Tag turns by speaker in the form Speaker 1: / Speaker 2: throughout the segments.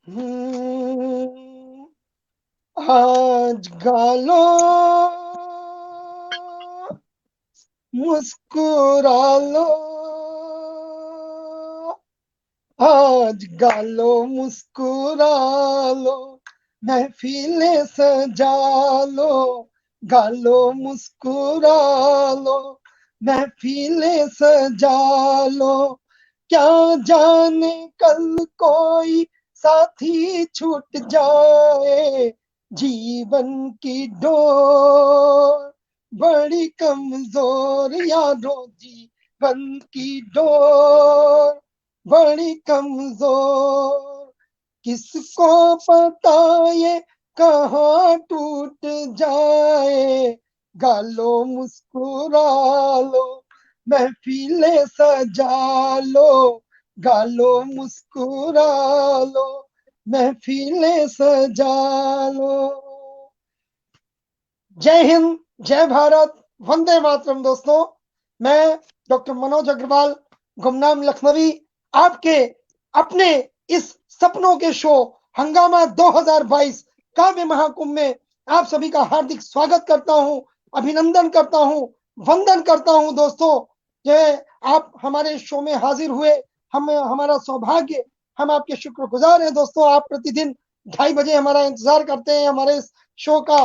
Speaker 1: हम्म, आज गालो मुस्कुरा लो, आज गालो मुस्कुरा लो, महफिलें सजा लो, गालो मुस्कुरा लो, महफिलें सजा लो। क्या जाने कल कोई साथी छूट जाए, जीवन की डोर बड़ी कमजोर, यारों जीवन की डोर बड़ी कमजोर। किसको पता ये कहाँ टूट जाए, गालो मुस्कुरा लो, महफिलें सजा लो, गालो मुस्कुरा लो, महफिलें सजा लो। जय हिंद, जय भारत, वंदे मातरम। दोस्तों, मैं डॉक्टर मनोज अग्रवाल, गुमनाम लखनवी, आपके अपने इस सपनों के शो हंगामा 2022 काव्य महाकुंभ में आप सभी का हार्दिक स्वागत करता हूं, अभिनंदन करता हूं, वंदन करता हूं। दोस्तों, जो आप हमारे शो में हाजिर हुए, हम हमारा सौभाग्य, हम आपके शुक्रगुजार हैं। दोस्तों, आप प्रतिदिन 2:30 बजे हमारा इंतजार करते हैं। हमारे इस शो का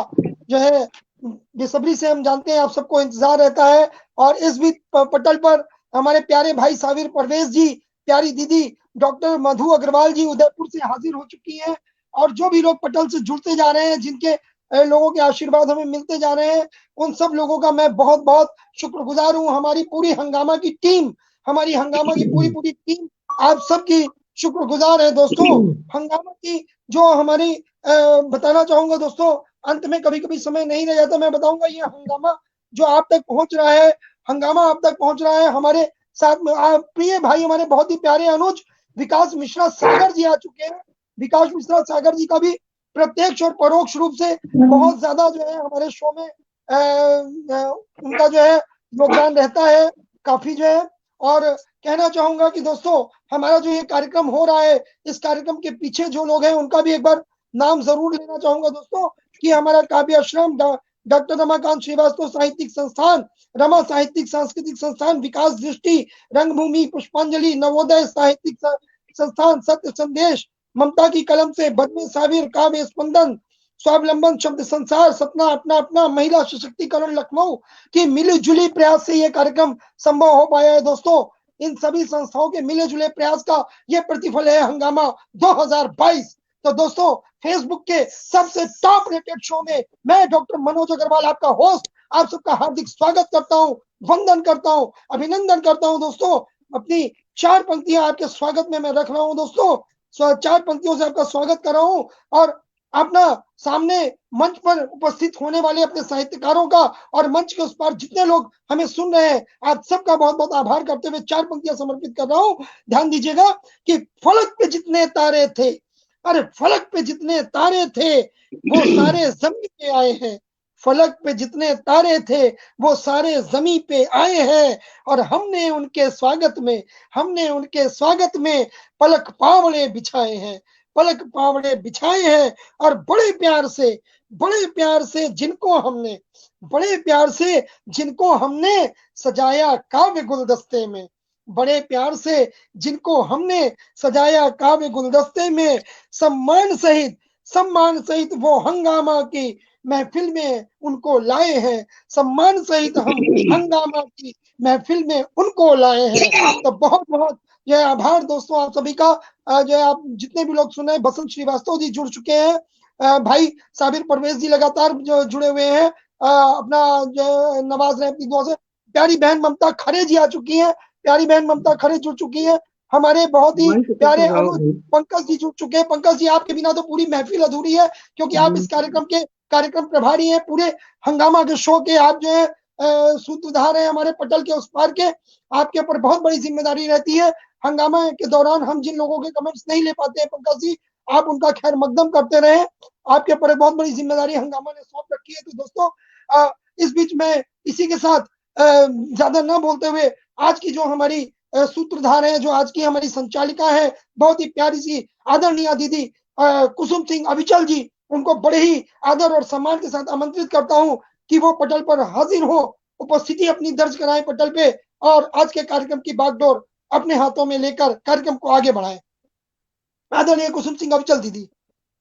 Speaker 1: जो है बेसब्री से हम जानते हैं आप सबको इंतजार रहता है। और इस भी पटल पर हमारे प्यारे भाई साबिर परवेज जी, प्यारी दीदी डॉक्टर मधु अग्रवाल जी उदयपुर से हाजिर हो चुकी हैं। और जो भी लोग पटल से जुड़ते जा रहे हैं, जिनके लोगों के आशीर्वाद हमें मिलते जा रहे हैं, उन सब लोगों का मैं बहुत बहुत शुक्रगुजार हूं। हमारी पूरी हंगामा की टीम, हमारी हंगामा की पूरी पूरी टीम आप सबकी शुक्रगुजार है। दोस्तों, हंगामा की जो हमारी बताना चाहूंगा दोस्तों, अंत में कभी कभी समय नहीं रह जाता, मैं बताऊंगा ये हंगामा जो आप तक पहुंच रहा है, हंगामा आप तक पहुंच रहा है। हमारे साथ में प्रिय भाई, हमारे बहुत ही प्यारे अनुज विकास मिश्रा सागर जी आ चुके हैं। विकास मिश्रा सागर जी का भी प्रत्यक्ष और परोक्ष रूप से बहुत ज्यादा जो है हमारे शो में उनका जो है योगदान रहता है, काफी जो है। और कहना चाहूंगा कि दोस्तों, हमारा जो ये कार्यक्रम हो रहा है, इस कार्यक्रम के पीछे जो लोग हैं उनका भी एक बार नाम जरूर लेना चाहूंगा दोस्तों, कि हमारा काव्य आश्रम डॉक्टर रमाकांत श्रीवास्तव साहित्यिक संस्थान, रमा साहित्यिक सांस्कृतिक संस्थान, विकास दृष्टि, रंगभूमि, पुष्पांजलि, नवोदय साहित्यिक संस्थान, सत्य संदेश, ममता की कलम से, बदमे साबिर, काव्य स्पंदन, स्वावलंबन शब्द संसार, सपना अपना अपना, महिला सशक्तिकरण लखनऊ की मिली जुली प्रयास से यह कार्यक्रम संभव हो पाया है। दोस्तों, इन सभी संस्थाओं के मिले जुले प्रयास का यह प्रतिफल है हंगामा 2022। तो दोस्तों, फेसबुक के सबसे टॉप रेटेड शो में मैं डॉक्टर मनोज अग्रवाल, आपका होस्ट, आप सबका हार्दिक स्वागत करता हूं, वंदन करता हूं, अभिनंदन करता हूं। दोस्तों, अपनी 4 पंक्तियां आपके स्वागत में मैं रख रहा हूं। दोस्तों, 4 पंक्तियों से आपका स्वागत कर रहा हूं। और अपना सामने मंच पर उपस्थित होने वाले अपने साहित्यकारों का और मंच के उस पार जितने लोग हमें सुन रहे हैं, आप सबका बहुत बहुत आभार करते हुए 4 पंक्तियां समर्पित कर रहा हूं। ध्यान दीजिएगा कि फलक पे जितने तारे थे, अरे फलक पे जितने तारे थे वो सारे जमीन पे आए हैं, फलक पे जितने तारे थे वो सारे जमीन पे आए हैं। और हमने उनके स्वागत में पलक पावड़े बिछाए हैं, पलक पावड़े बिछाए हैं। और बड़े प्यार से जिनको हमने सजाया काव्य गुलदस्ते में, बड़े प्यार से जिनको हमने सजाया काव्य गुलदस्ते में, सम्मान सहित वो हंगामा की महफिल में उनको लाए हैं, सम्मान सहित हम हंगामा की महफिल में उनको लाए हैं। तो बहुत बहुत जो है आभार दोस्तों आप सभी का। जो है आप जितने भी लोग सुन रहे हैं, बसंत श्रीवास्तव जी जुड़ चुके हैं, भाई साबिर परवेज जी लगातार जो जुड़े हुए हैं, अपना जो नवाज रहे अपनी दुआ से। प्यारी बहन ममता खरे जी आ चुकी हैं, प्यारी बहन ममता खरे जुड़ चुकी हैं। हमारे बहुत ही प्यारे अनुज पंकज जी जुड़ चुके हैं। पंकज जी, आपके बिना तो पूरी महफिल अधूरी है, क्योंकि आप इस कार्यक्रम प्रभारी हैं पूरे हंगामा के शो के। आप जो है सूत्रधार हैं हमारे पटल के उस पार के। आपके ऊपर बहुत बड़ी जिम्मेदारी रहती है। हंगामा के दौरान हम जिन लोगों के कमेंट्स नहीं ले पाते हैं पंकज जी, आप उनका खैर मकदम करते रहे। आपके ऊपर बहुत बड़ी जिम्मेदारी हंगामा ने सौंप रखी है। तो दोस्तों, इस बीच में इसी के साथ ज्यादा ना बोलते हुए, आज की जो हमारी सूत्रधार है, जो आज की हमारी संचालिका है, बहुत ही प्यारी सी आदरणीय दीदी कुसुम सिंह अविचल जी, उनको बड़े ही आदर और सम्मान के साथ आमंत्रित करता हूं कि वो पटल पर हाजिर हो, उपस्थिति अपनी दर्ज कराएं पटल पे और आज के कार्यक्रम की बागडोर अपने हाथों में लेकर कार्यक्रम को आगे बढ़ाएं। आदरणीय कुसुम सिंह अविचल दीदी,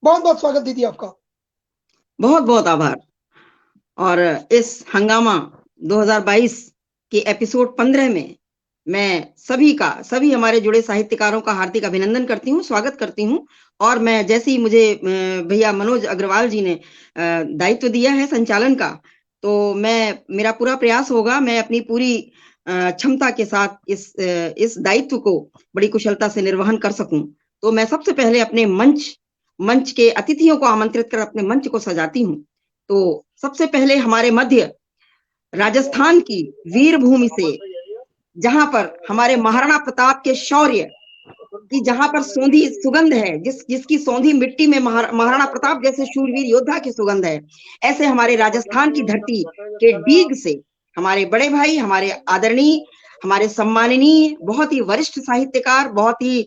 Speaker 1: बहुत बहुत स्वागत दीदी आपका।
Speaker 2: बहुत बहुत आभार। और इस हंगामा 2022 के एपिसोड 15 में मैं सभी हमारे जुड़े साहित्यकारों का हार्दिक अभिनंदन करती हूँ, स्वागत करती हूँ। और मैं जैसे ही मुझे भैया मनोज अग्रवाल जी ने दायित्व दिया है संचालन का, तो मेरा पूरा प्रयास होगा, मैं अपनी पूरी क्षमता के साथ इस दायित्व को बड़ी कुशलता से निर्वहन कर सकूं। तो मैं सबसे पहले अपने मंच के अतिथियों को आमंत्रित कर अपने मंच को सजाती हूँ। तो सबसे पहले हमारे मध्य राजस्थान की वीर भूमि से, जहां पर हमारे महाराणा प्रताप के शौर्य की जहां पर सौंधी सुगंध है, जिसकी सौंधी मिट्टी में महाराणा प्रताप जैसे शूरवीर योद्धा की सुगंध है, ऐसे हमारे राजस्थान की धरती के डीग से हमारे बड़े भाई, हमारे आदरणीय, हमारे सम्माननीय, बहुत ही वरिष्ठ साहित्यकार, बहुत ही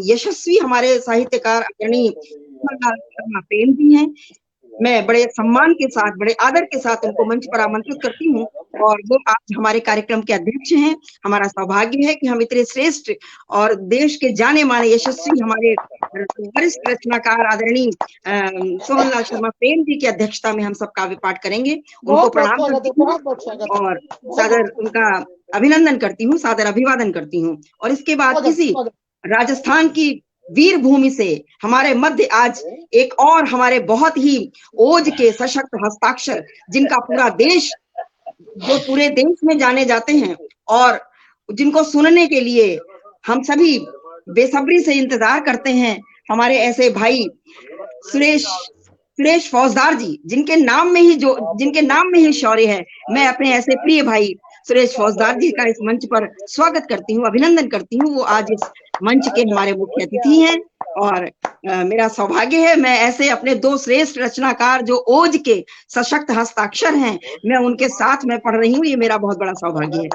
Speaker 2: यशस्वी हमारे साहित्यकार आदरणीय प्रेम जी हैं। मैं बड़े सम्मान के साथ, बड़े आदर के साथ उनको मंच पर आमंत्रित करती हूँ और वो आज हमारे कार्यक्रम के अध्यक्ष हैं। हमारा सौभाग्य है कि हम इतने श्रेष्ठ और देश के जाने माने यशस्वी हमारे वरिष्ठ रचनाकार आदरणीय सोहनलाल शर्मा प्रेम जी की अध्यक्षता में हम सब काव्य पाठ करेंगे। उनको प्रणाम करती हूँ और सादर उनका अभिनंदन करती हूँ, सादर अभिवादन करती हूँ। और इसके बाद इसी राजस्थान की वीर भूमि से हमारे मध्य आज एक और हमारे बहुत ही ओज के सशक्त हस्ताक्षर, जिनका पूरा देश, जो पूरे देश में जाने जाते हैं और जिनको सुनने के लिए हम सभी बेसब्री से इंतजार करते हैं, हमारे ऐसे भाई सुरेश फौजदार जी, जिनके नाम में ही शौर्य है। मैं अपने ऐसे प्रिय भाई सुरेश फौजदार जी का इस मंच पर स्वागत करती हूँ, अभिनंदन करती हूँ। वो आज इस मंच के हमारे मुख्य अतिथि हैं और मेरा सौभाग्य है, मैं ऐसे अपने दो श्रेष्ठ रचनाकार जो ओज के सशक्त हस्ताक्षर हैं, मैं उनके साथ में पढ़ रही हूँ, ये मेरा बहुत बड़ा सौभाग्य है।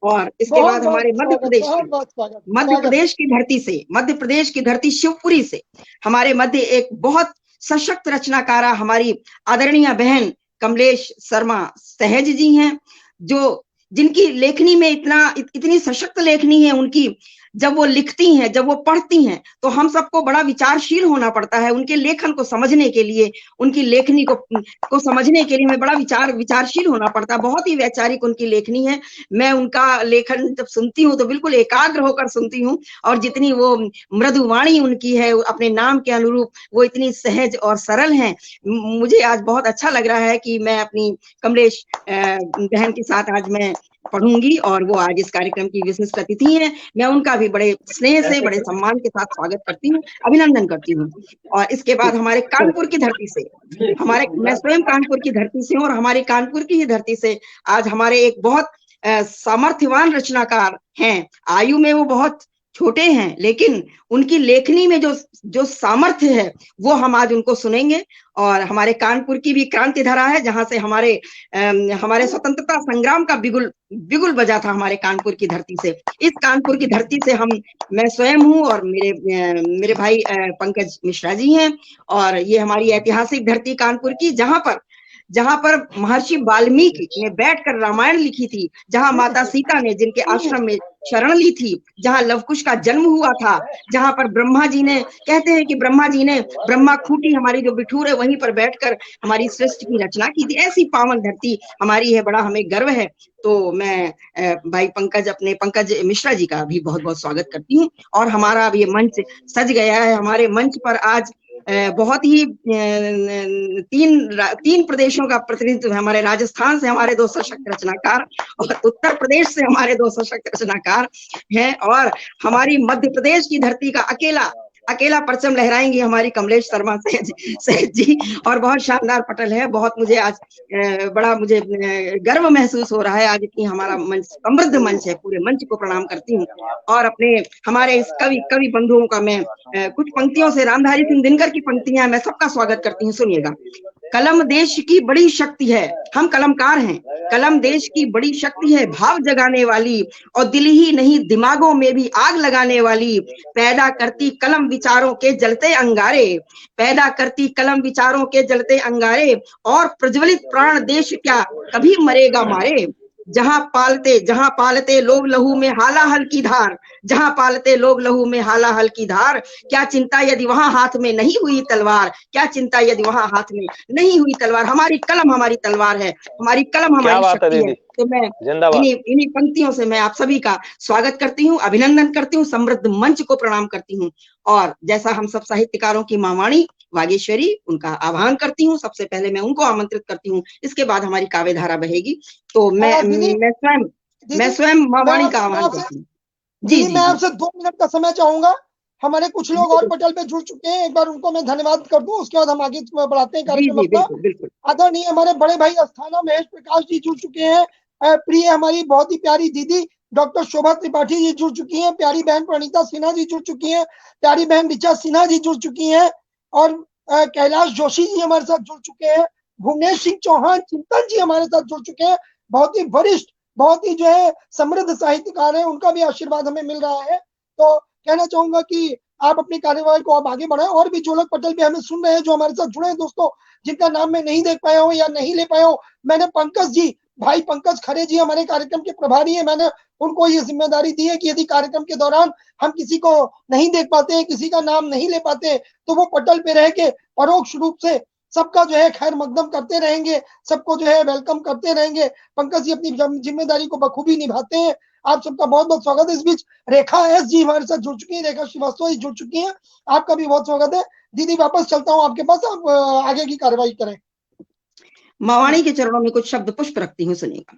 Speaker 2: और इसके बाद हमारे मध्य प्रदेश की धरती से, मध्य प्रदेश की धरती शिवपुरी से हमारे मध्य एक बहुत सशक्त रचनाकारा हमारी आदरणीय बहन कमलेश शर्मा सहज जी हैं, जिनकी लेखनी में इतनी सशक्त लेखनी है उनकी। जब वो लिखती हैं, जब वो पढ़ती हैं, तो हम सबको बड़ा विचारशील होना पड़ता है उनके लेखन को समझने के लिए, उनकी लेखनी को समझने के लिए हमें बड़ा विचारशील होना पड़ता है। बहुत ही वैचारिक उनकी लेखनी है। मैं उनका लेखन जब सुनती हूँ तो बिल्कुल एकाग्र होकर सुनती हूँ, और जितनी वो मृदुवाणी उनकी है, अपने नाम के अनुरूप वो इतनी सहज और सरल है। मुझे आज बहुत अच्छा लग रहा है कि मैं अपनी कमलेश बहन के साथ आज मैं पढ़ूंगी और वो आज इस कार्यक्रम की विशिष्ट अतिथि हैं। मैं उनका भी बड़े स्नेह से, बड़े सम्मान के साथ स्वागत करती हूँ, अभिनंदन करती हूँ। और इसके बाद हमारे कानपुर की धरती से, मैं स्वयं कानपुर की धरती से हूँ और हमारी कानपुर की ही धरती से आज हमारे एक बहुत सामर्थ्यवान रचनाकार हैं। आयु में वो बहुत छोटे हैं, लेकिन उनकी लेखनी में जो सामर्थ्य है वो हम आज उनको सुनेंगे। और हमारे कानपुर की भी क्रांति धरा है, जहां से हमारे स्वतंत्रता संग्राम का बिगुल बजा था हमारे कानपुर की धरती से। इस कानपुर की धरती से मैं स्वयं हूँ और मेरे भाई पंकज मिश्रा जी हैं। और ये हमारी ऐतिहासिक धरती कानपुर की, जहां पर महर्षि वाल्मीकि ने बैठकर रामायण लिखी थी, जहां माता सीता ने जिनके आश्रम में शरण ली थी, जहां लवकुश का जन्म हुआ था, जहां पर कहते हैं कि ब्रह्मा जी ने ब्रह्मा खूंटी हमारी जो बिठूर है वहीं पर बैठकर हमारी सृष्टि की रचना की थी। ऐसी पावन धरती हमारी है, बड़ा हमें गर्व है। तो मैं भाई पंकज मिश्रा जी का भी बहुत बहुत स्वागत करती हूँ। और हमारा अब ये मंच सज गया है। हमारे मंच पर आज बहुत ही तीन प्रदेशों का प्रतिनिधित्व है। हमारे राजस्थान से हमारे दो सशक्त रचनाकार और उत्तर प्रदेश से हमारे दो सशक्त रचनाकार हैं, और हमारी मध्य प्रदेश की धरती का अकेला परचम लहराएंगी हमारी कमलेश शर्मा सहज जी। और बहुत शानदार पटल है। बहुत मुझे आज बड़ा गर्व महसूस हो रहा है। आज इतनी हमारा मंच समृद्ध मंच है, पूरे मंच को प्रणाम करती हूँ। और हमारे इस कवि बंधुओं का मैं कुछ पंक्तियों से, रामधारी सिंह दिनकर की पंक्तियां, मैं सबका स्वागत करती हूँ। सुनिएगा। कलम देश की बड़ी शक्ति है, हम कलमकार हैं। कलम देश की बड़ी शक्ति है, भाव जगाने वाली, और दिल ही नहीं दिमागों में भी आग लगाने वाली। पैदा करती कलम विचारों के जलते अंगारे, पैदा करती कलम विचारों के जलते अंगारे, और प्रज्वलित प्राण देश क्या कभी मरेगा मारे। जहां पालते लोग लहू में हालाहल की धार, जहां पालते लोग लहू में हालाहल की धार, क्या चिंता यदि वहां हाथ में नहीं हुई तलवार, क्या चिंता यदि वहां हाथ में नहीं हुई तलवार। हमारी कलम हमारी तलवार है, हमारी कलम हमारी शक्ति है। तो मैं इन्हीं पंक्तियों से मैं आप सभी का स्वागत करती हूँ, अभिनंदन करती हूँ, समृद्ध मंच को प्रणाम करती हूँ। और जैसा हम सब साहित्यकारों की माँ वाणी वागेश्वरी, उनका आह्वान करती हूँ। सबसे पहले मैं उनको आमंत्रित करती हूँ, इसके बाद हमारी काव्य धारा बहेगी। तो मैं स्वयं माँ वाणी का आह्वान करती हूँ।
Speaker 1: जी, मैं आपसे 2 मिनट का समय चाहूंगा। हमारे कुछ लोग और पटल पे जुड़ चुके हैं, एक बार उनको मैं धन्यवाद कर दूं, उसके बाद हम आगे बढ़ाते हैं कार्यक्रम अपना। आदरणीय हमारे बड़े भाई अस्थाना महेश प्रकाश जी जुड़ चुके हैं। प्रिय हमारी बहुत ही प्यारी दीदी डॉक्टर शोभा त्रिपाठी जी जुड़ चुकी हैं। प्यारी बहन प्रणीता सिन्हा जी जुड़ चुकी हैं। प्यारी बहन ऋचा सिन्हा जी जुड़ चुकी हैं। और कैलाश जोशी जी हमारे साथ जुड़ चुके हैं। भुवनेश सिंह चौहान चिंतन जी हमारे साथ जुड़ चुके हैं। बहुत ही वरिष्ठ, बहुत ही जो है समृद्ध साहित्यकार है, उनका भी आशीर्वाद हमें मिल रहा है। तो कहना चाहूंगा कि आप अपनी कार्यवाही को आप आगे बढ़ाएं। और भी जो लोग पटल पे हमें सुन रहे हैं, जो हमारे साथ जुड़े हैं दोस्तों, जिनका नाम मैं नहीं देख पाया हूं या नहीं ले पाया हूं, मैंने पंकज जी, भाई पंकज खरे जी हमारे कार्यक्रम के प्रभारी है, मैंने उनको ये जिम्मेदारी दी है कि यदि कार्यक्रम के दौरान हम किसी को नहीं देख पाते हैं, किसी का नाम नहीं ले पाते, तो वो पटल पे रह के परोक्ष रूप से सबका जो है खैर मकदम करते रहेंगे, सबको जो है वेलकम करते रहेंगे। पंकज जी अपनी जिम्मेदारी को बखूबी निभाते हैं। आप सबका बहुत बहुत स्वागत है। इस बीच रेखा एस जी हमारे साथ जुड़ चुकी है, रेखा श्रीवास्तव जी जुड़ चुकी हैं, आपका भी बहुत स्वागत है। दीदी वापस चलता हूँ आपके पास, आप आगे की कार्रवाई करें।
Speaker 2: माँ वाणी के चरणों में कुछ शब्द पुष्प रखती हूँ, सुनिएगा।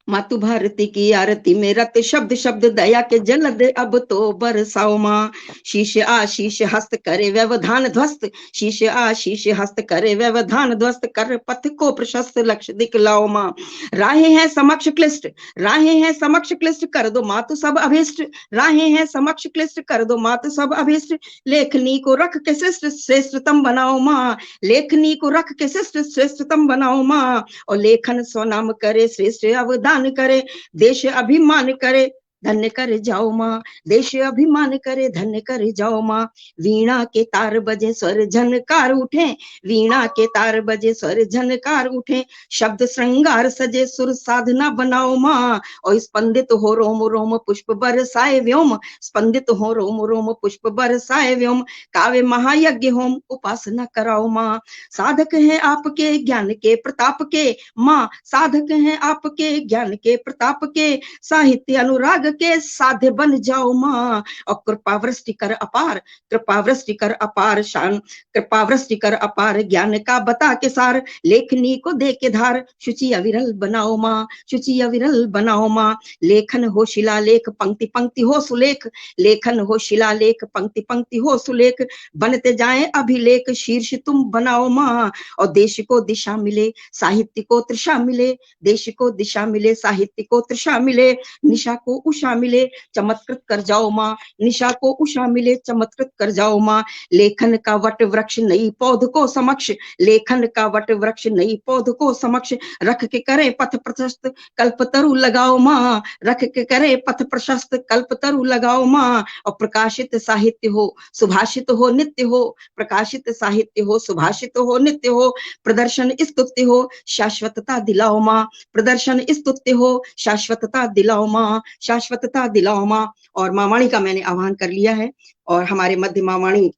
Speaker 2: मातु भारती की आरती में रत शब्द शब्द दया के जल दे अब तो बरसाओ माँ। शीश आशीष हस्त करे व्यवधान ध्वस्त, शीश आशीष हस्त करे व्यवधान ध्वस्त, कर पथ को प्रशस्त लक्ष्य दिखलाओ माँ। राहें हैं समक्ष क्लिष्ट, राहें हैं समक्ष क्लिष्ट, कर दो मातु सब अभिष्ट, राहें हैं समक्ष क्लिष्ट, कर दो मातु सब अभिष्ट। लेखनी को रख के श्रेष्ठ श्रेष्ठतम बनाओ माँ, लेखनी को रख के श्रेष्ठ श्रेष्ठतम बनाओ माँ। और लेखन स्वनाम करे श्रेष्ठ अवदान करे, देश अभिमान करे धन्य कर जाओ माँ, देश अभिमान करे धन्य कर जाओ माँ। वीणा के तार बजे स्वर झनकार उठे, वीणा के तार बजे स्वर झनकार उठे, शब्द श्रृंगार सजे सुर साधना बनाओ माँ। और स्पंदित हो रोम रोम पुष्प बरसाए व्योम, स्पंदित हो रोम रोम पुष्प बरसाए व्योम। काव्य महायज्ञ होम उपासना कराओ माँ, साधक है आपके ज्ञान के प्रताप के माँ, साधक है आपके ज्ञान के प्रताप के, साहित्य अनुराग के साध्य बन जाओ माँ। और कृपा वृष्टि कर अपार, कृपा वृष्टि कर अपार शान, कृपा वृष्टि कर अपार ज्ञान का बता के सार। लेखनी को दे के धार शुचि अविरल बनाओ माँ, शुचि अविरल बनाओ माँ। लेखन हो शिलालेख पंक्ति पंक्ति हो सुलेख, लेखन हो शिलालेख पंक्ति पंक्ति हो सुलेख, बनते जाए अभिलेख शीर्ष तुम बनाओ माँ। और देश को दिशा मिले साहित्य को तृषा मिले, देश को दिशा मिले साहित्य को तृषा मिले। निशा को उषा मिले चमत्कृत कर जाओ माँ, निशा को उषा मिले चमत्कृत कर जाओ माँ। लेखन का वट वृक्ष नई पौध को समक्ष, लेखन का वट वृक्ष नई पौध को समक्ष, रख के करे पथ प्रशस्त कल्पतरु लगाओ माँ, रख के करे पथ प्रशस्त कल्पतरु लगाओ माँ। और प्रकाशित साहित्य हो सुभाषित हो नित्य हो, प्रकाशित साहित्य हो सुभाषित हो नित्य हो। प्रदर्शन स्तुत्य हो शाश्वतता दिलाओ माँ, प्रदर्शन स्तुत्य हो शाश्वतता दिलाओ माँ, शाश्वतता दिलाओ माँ। और माँ वाणी का मैंने आह्वान कर लिया है और हमारे मध्य माँ वाणी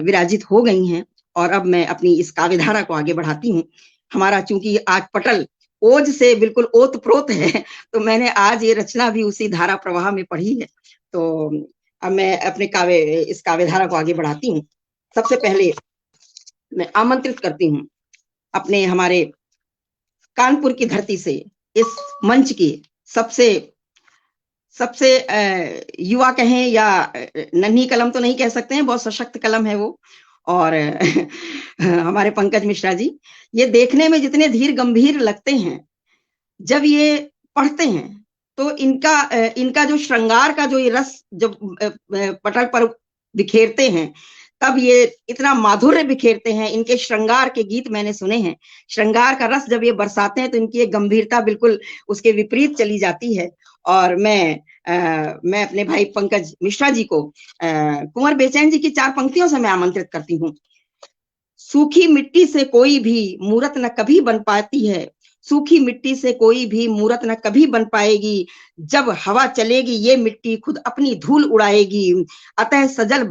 Speaker 2: विराजित हो गई हैं। और अब मैं अपनी इस काव्य धारा को आगे बढ़ाती हूँ। हमारा चूंकि आज पटल ओज से बिल्कुल ओत प्रोत है, तो मैंने आज ये रचना भी उसी धारा प्रवाह में पढ़ी है। तो अब मैं अपने इस काव्य धारा को आगे बढ़ाती हूँ। सबसे पहले मैं आमंत्रित करती हूँ अपने हमारे कानपुर की धरती से इस मंच की सबसे युवा कहें या नन्ही कलम तो नहीं कह सकते हैं, बहुत सशक्त कलम है वो। और हमारे पंकज मिश्रा जी, ये देखने में जितने धीर गंभीर लगते हैं, जब ये पढ़ते हैं तो इनका जो श्रृंगार का जो ये रस जब पटल पर बिखेरते हैं, तब ये इतना माधुर्य बिखेरते हैं। इनके श्रृंगार के गीत मैंने सुने हैं। श्रृंगार का रस जब ये बरसाते हैं तो इनकी एक गंभीरता बिल्कुल उसके विपरीत चली जाती है। और मैं अपने भाई पंकज मिश्रा जी को कुंवर बेचैन जी की 4 पंक्तियों से मैं आमंत्रित करती हूँ। सूखी मिट्टी से कोई भी मूरत न कभी बन पाती है, सूखी मिट्टी से कोई भी मूरत न कभी बन पाएगी, जब हवा चलेगी ये मिट्टी खुद अपनी धूल उड़ाएगी। अतः सजल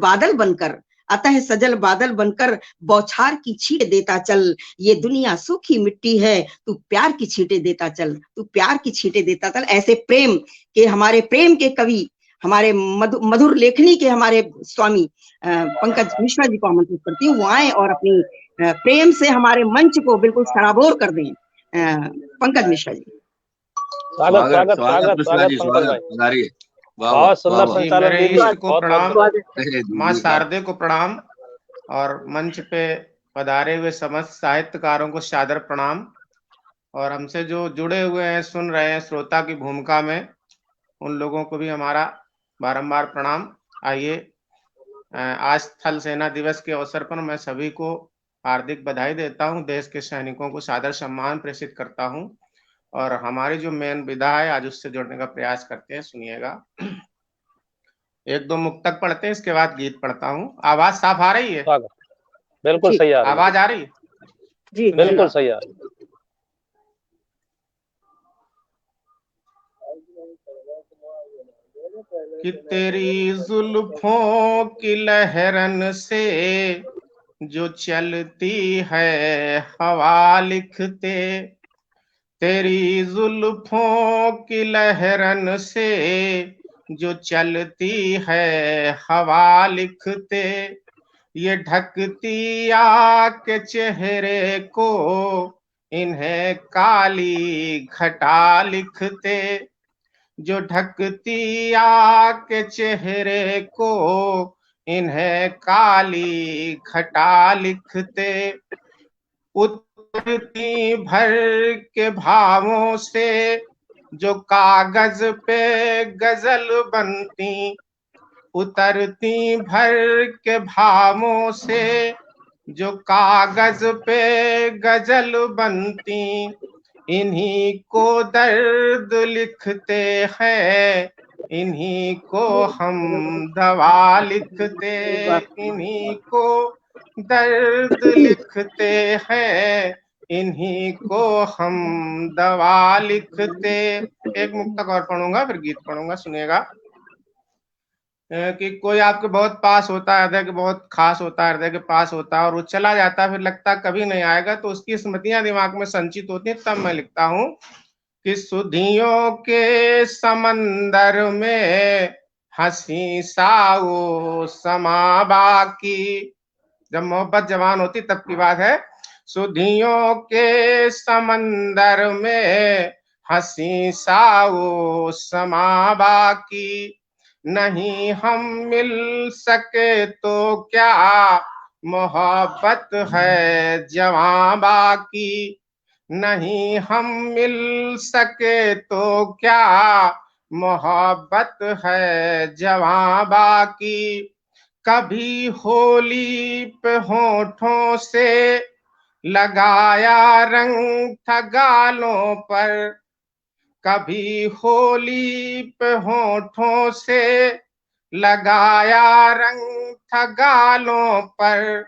Speaker 2: बादल बनकर बौछार की छींटे देता चल, ये दुनिया सूखी मिट्टी है, तू प्यार की छींटे देता चल, तू प्यार की छींटे देता चल। ऐसे हमारे प्रेम के कवि, हमारे मधुर लेखनी के हमारे स्वामी पंकज मिश्रा जी को आमंत्रित करती हूँ, वो आए और अपनी प्रेम से हमारे मंच को बिल्कुल सराबोर कर दें। पंकज मिश्रा जी।
Speaker 3: स्वागत स्वागत स्वागत स्वागत पंकज भाई, बहुत सुंदर संचालन दीदी, बहुत
Speaker 4: माँ शारदे को प्रणाम और मंच पे पधारे हुए समस्त साहित्यकारों को सादर प्रणाम, और हमसे जो जुड़े हुए हैं, सुन रहे हैं श्रोता की भूमिका में, उन लोगों को भी हमारा बारंबार प्रणाम। आइए, आज थल सेना दिवस के अवसर पर मैं सभी को हार्दिक बधाई देता हूं, देश के सैनिकों को सादर सम्मान प्रेषित करता हूं, और हमारी जो मेन विधा है आज उससे जोड़ने का प्रयास करते हैं। सुनिएगा, 1-2 मुक्तक पढ़ते हैं, इसके बाद गीत पढ़ता हूं। आवाज साफ आ रही है?
Speaker 3: बिल्कुल सही आ रही है।
Speaker 4: आवाज आ रही है
Speaker 2: जी?
Speaker 3: बिल्कुल सही आ रही है।
Speaker 4: कि तेरी जुल्फों की लहरन से जो चलती है हवा लिखते, तेरी जुल्फों की लहरन से जो चलती है हवा लिखते, ये ढकती आँख के चेहरे को इन्हें काली घटा लिखते, जो ढकती आँख के चेहरे को इन्हें काली घटा लिखते, उतरती भर के भावों से जो कागज पे गजल बनती, उतरती भर के भावों से जो कागज पे गजल बनती, इन्हीं को दर्द लिखते हैं, इन्हीं को हम दवा लिखते, इन्हीं को दर्द लिखते हैं, इन्हीं को हम दवा लिखते। एक मुक्तक और पढ़ूंगा, फिर गीत पढ़ूंगा, सुनिएगा। कि कोई आपके बहुत पास होता है, हृदय के बहुत खास होता है, हृदय के पास होता है, और वो चला जाता है, फिर लगता है कभी नहीं आएगा, तो उसकी स्मृतियां दिमाग में संचित होती हैं। तब मैं लिखता हूँ कि सुधियों के समंदर में हंसी साओ समा बाकी, जब मोहब्बत जवान होती तब की बात है। सुधियों के समंदर में हंसी साओ समा बाकी, नहीं हम मिल सके तो क्या मोहब्बत है जवां बाकी, नहीं हम मिल सके तो क्या मोहब्बत है जवां बाकी, कभी होली पे होठों से लगाया रंग था गालों पर, कभी होली पे होठों से लगाया रंग था गालों पर,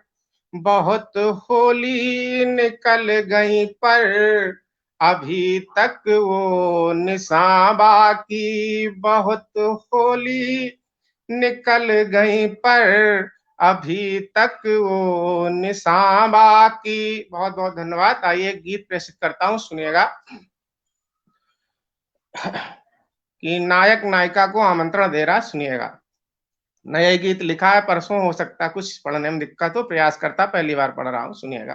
Speaker 4: बहुत होली निकल गई पर अभी तक वो निशान बाकी, बहुत होली निकल गई पर अभी तक वो निशान बाकी। बहुत बहुत धन्यवाद। आइए गीत प्रेषित करता हूँ, सुनिएगा। कि नायक नायिका को आमंत्रण दे रहा, सुनिएगा। नया गीत लिखा है, परसों हो सकता कुछ पढ़ने में दिक्कत हो, प्रयास करता, पहली बार पढ़ रहा हूं, सुनिएगा।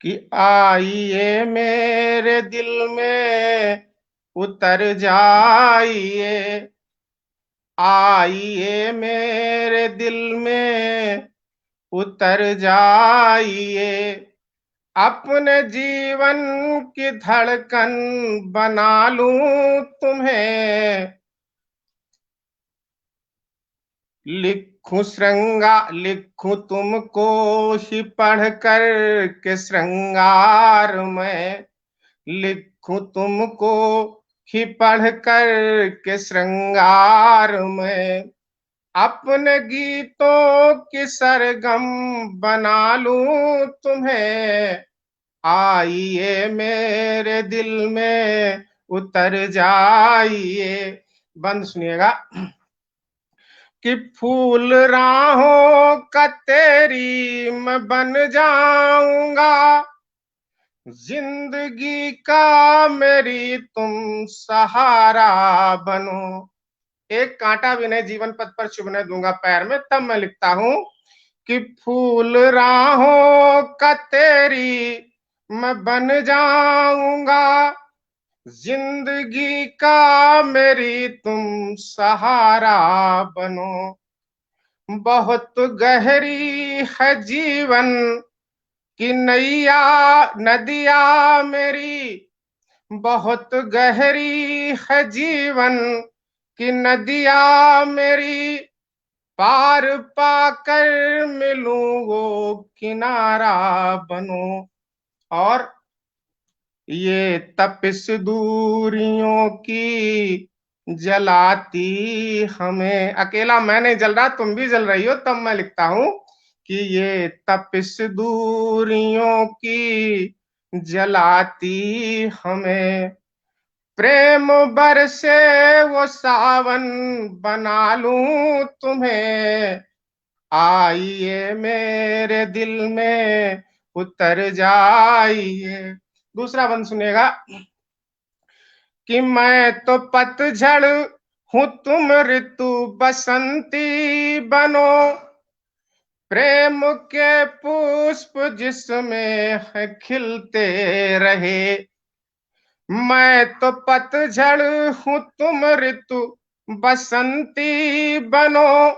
Speaker 4: कि आइए मेरे दिल में उतर जाइए, आइए मेरे दिल में उतर जाइए, अपने जीवन की धड़कन बना लूं तुम्हें, लिखूं तुमको ही पढ़ कर के श्रृंगार में, लिखूं तुमको ही पढ़ कर के श्रृंगार में, अपने गीतों की सरगम बना लूं तुम्हें, आइए मेरे दिल में उतर जाइए। बंद सुनिएगा कि फूल राहों का तेरी मैं बन जाऊंगा, जिंदगी का मेरी तुम सहारा बनो, एक कांटा भी नहीं जीवन पथ पर चुभने दूंगा पैर में। तब मैं लिखता हूं कि फूल राहों का तेरी मैं बन जाऊंगा, जिंदगी का मेरी तुम सहारा बनो, बहुत गहरी है जीवन की नैया नदिया मेरी, बहुत गहरी है जीवन की नदिया मेरी, पार पाकर मिलूं वो किनारा बनो। और ये तपिश दूरियों की जलाती हमें, अकेला मैं नहीं जल रहा, तुम भी जल रही हो। तब मैं लिखता हूं कि ये तपिश दूरियों की जलाती हमें, प्रेम बरसे वो सावन बना लूं तुम्हें, आइए मेरे दिल में उतर जाइए। दूसरा बंद सुनिएगा कि मैं तो पतझड़ हूं तुम ऋतु बसंती बनो, प्रेम के पुष्प जिसमें है खिलते रहे, मैं तो पतझड़ हूं तुम ऋतु बसंती बनो,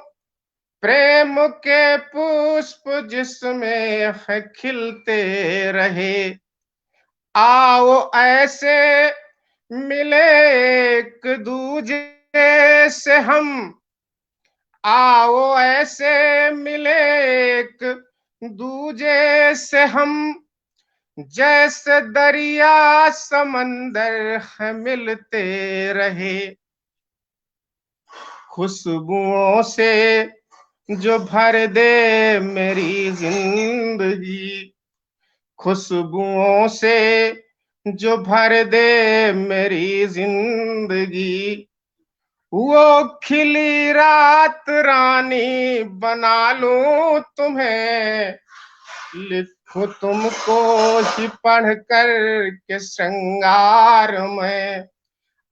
Speaker 4: प्रेम के पुष्प जिसमें है खिलते रहे, आओ ऐसे मिले एक दूजे से हम, आओ ऐसे मिले एक दूजे से हम, जैसे दरिया समंदर है मिलते रहे, खुशबुओं से जो भर दे मेरी जिंदगी, खुशबुओं से जो भर दे मेरी जिंदगी, वो खिली रात रानी बना लूं तुम्हें, लिखूं तुमको ही पढ़ कर के श्रृंगार में,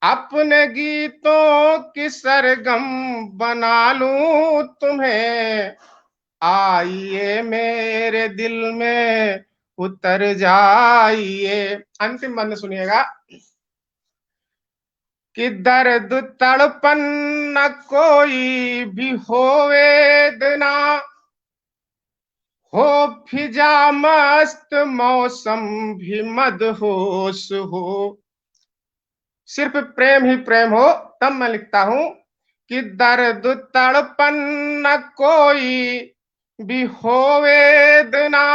Speaker 4: अपने गीतों की सरगम बना लूं तुम्हें, आइए मेरे दिल में उतर जाइए। अंतिम बंद सुनिएगा कि दर्द तड़पन न कोई भी हो वेदना, हो फिजा मस्त मौसम भी मदहोश हो, सिर्फ प्रेम ही प्रेम हो। तब मैं लिखता हूं कि दर्द तड़पन न कोई भी हो वेदना,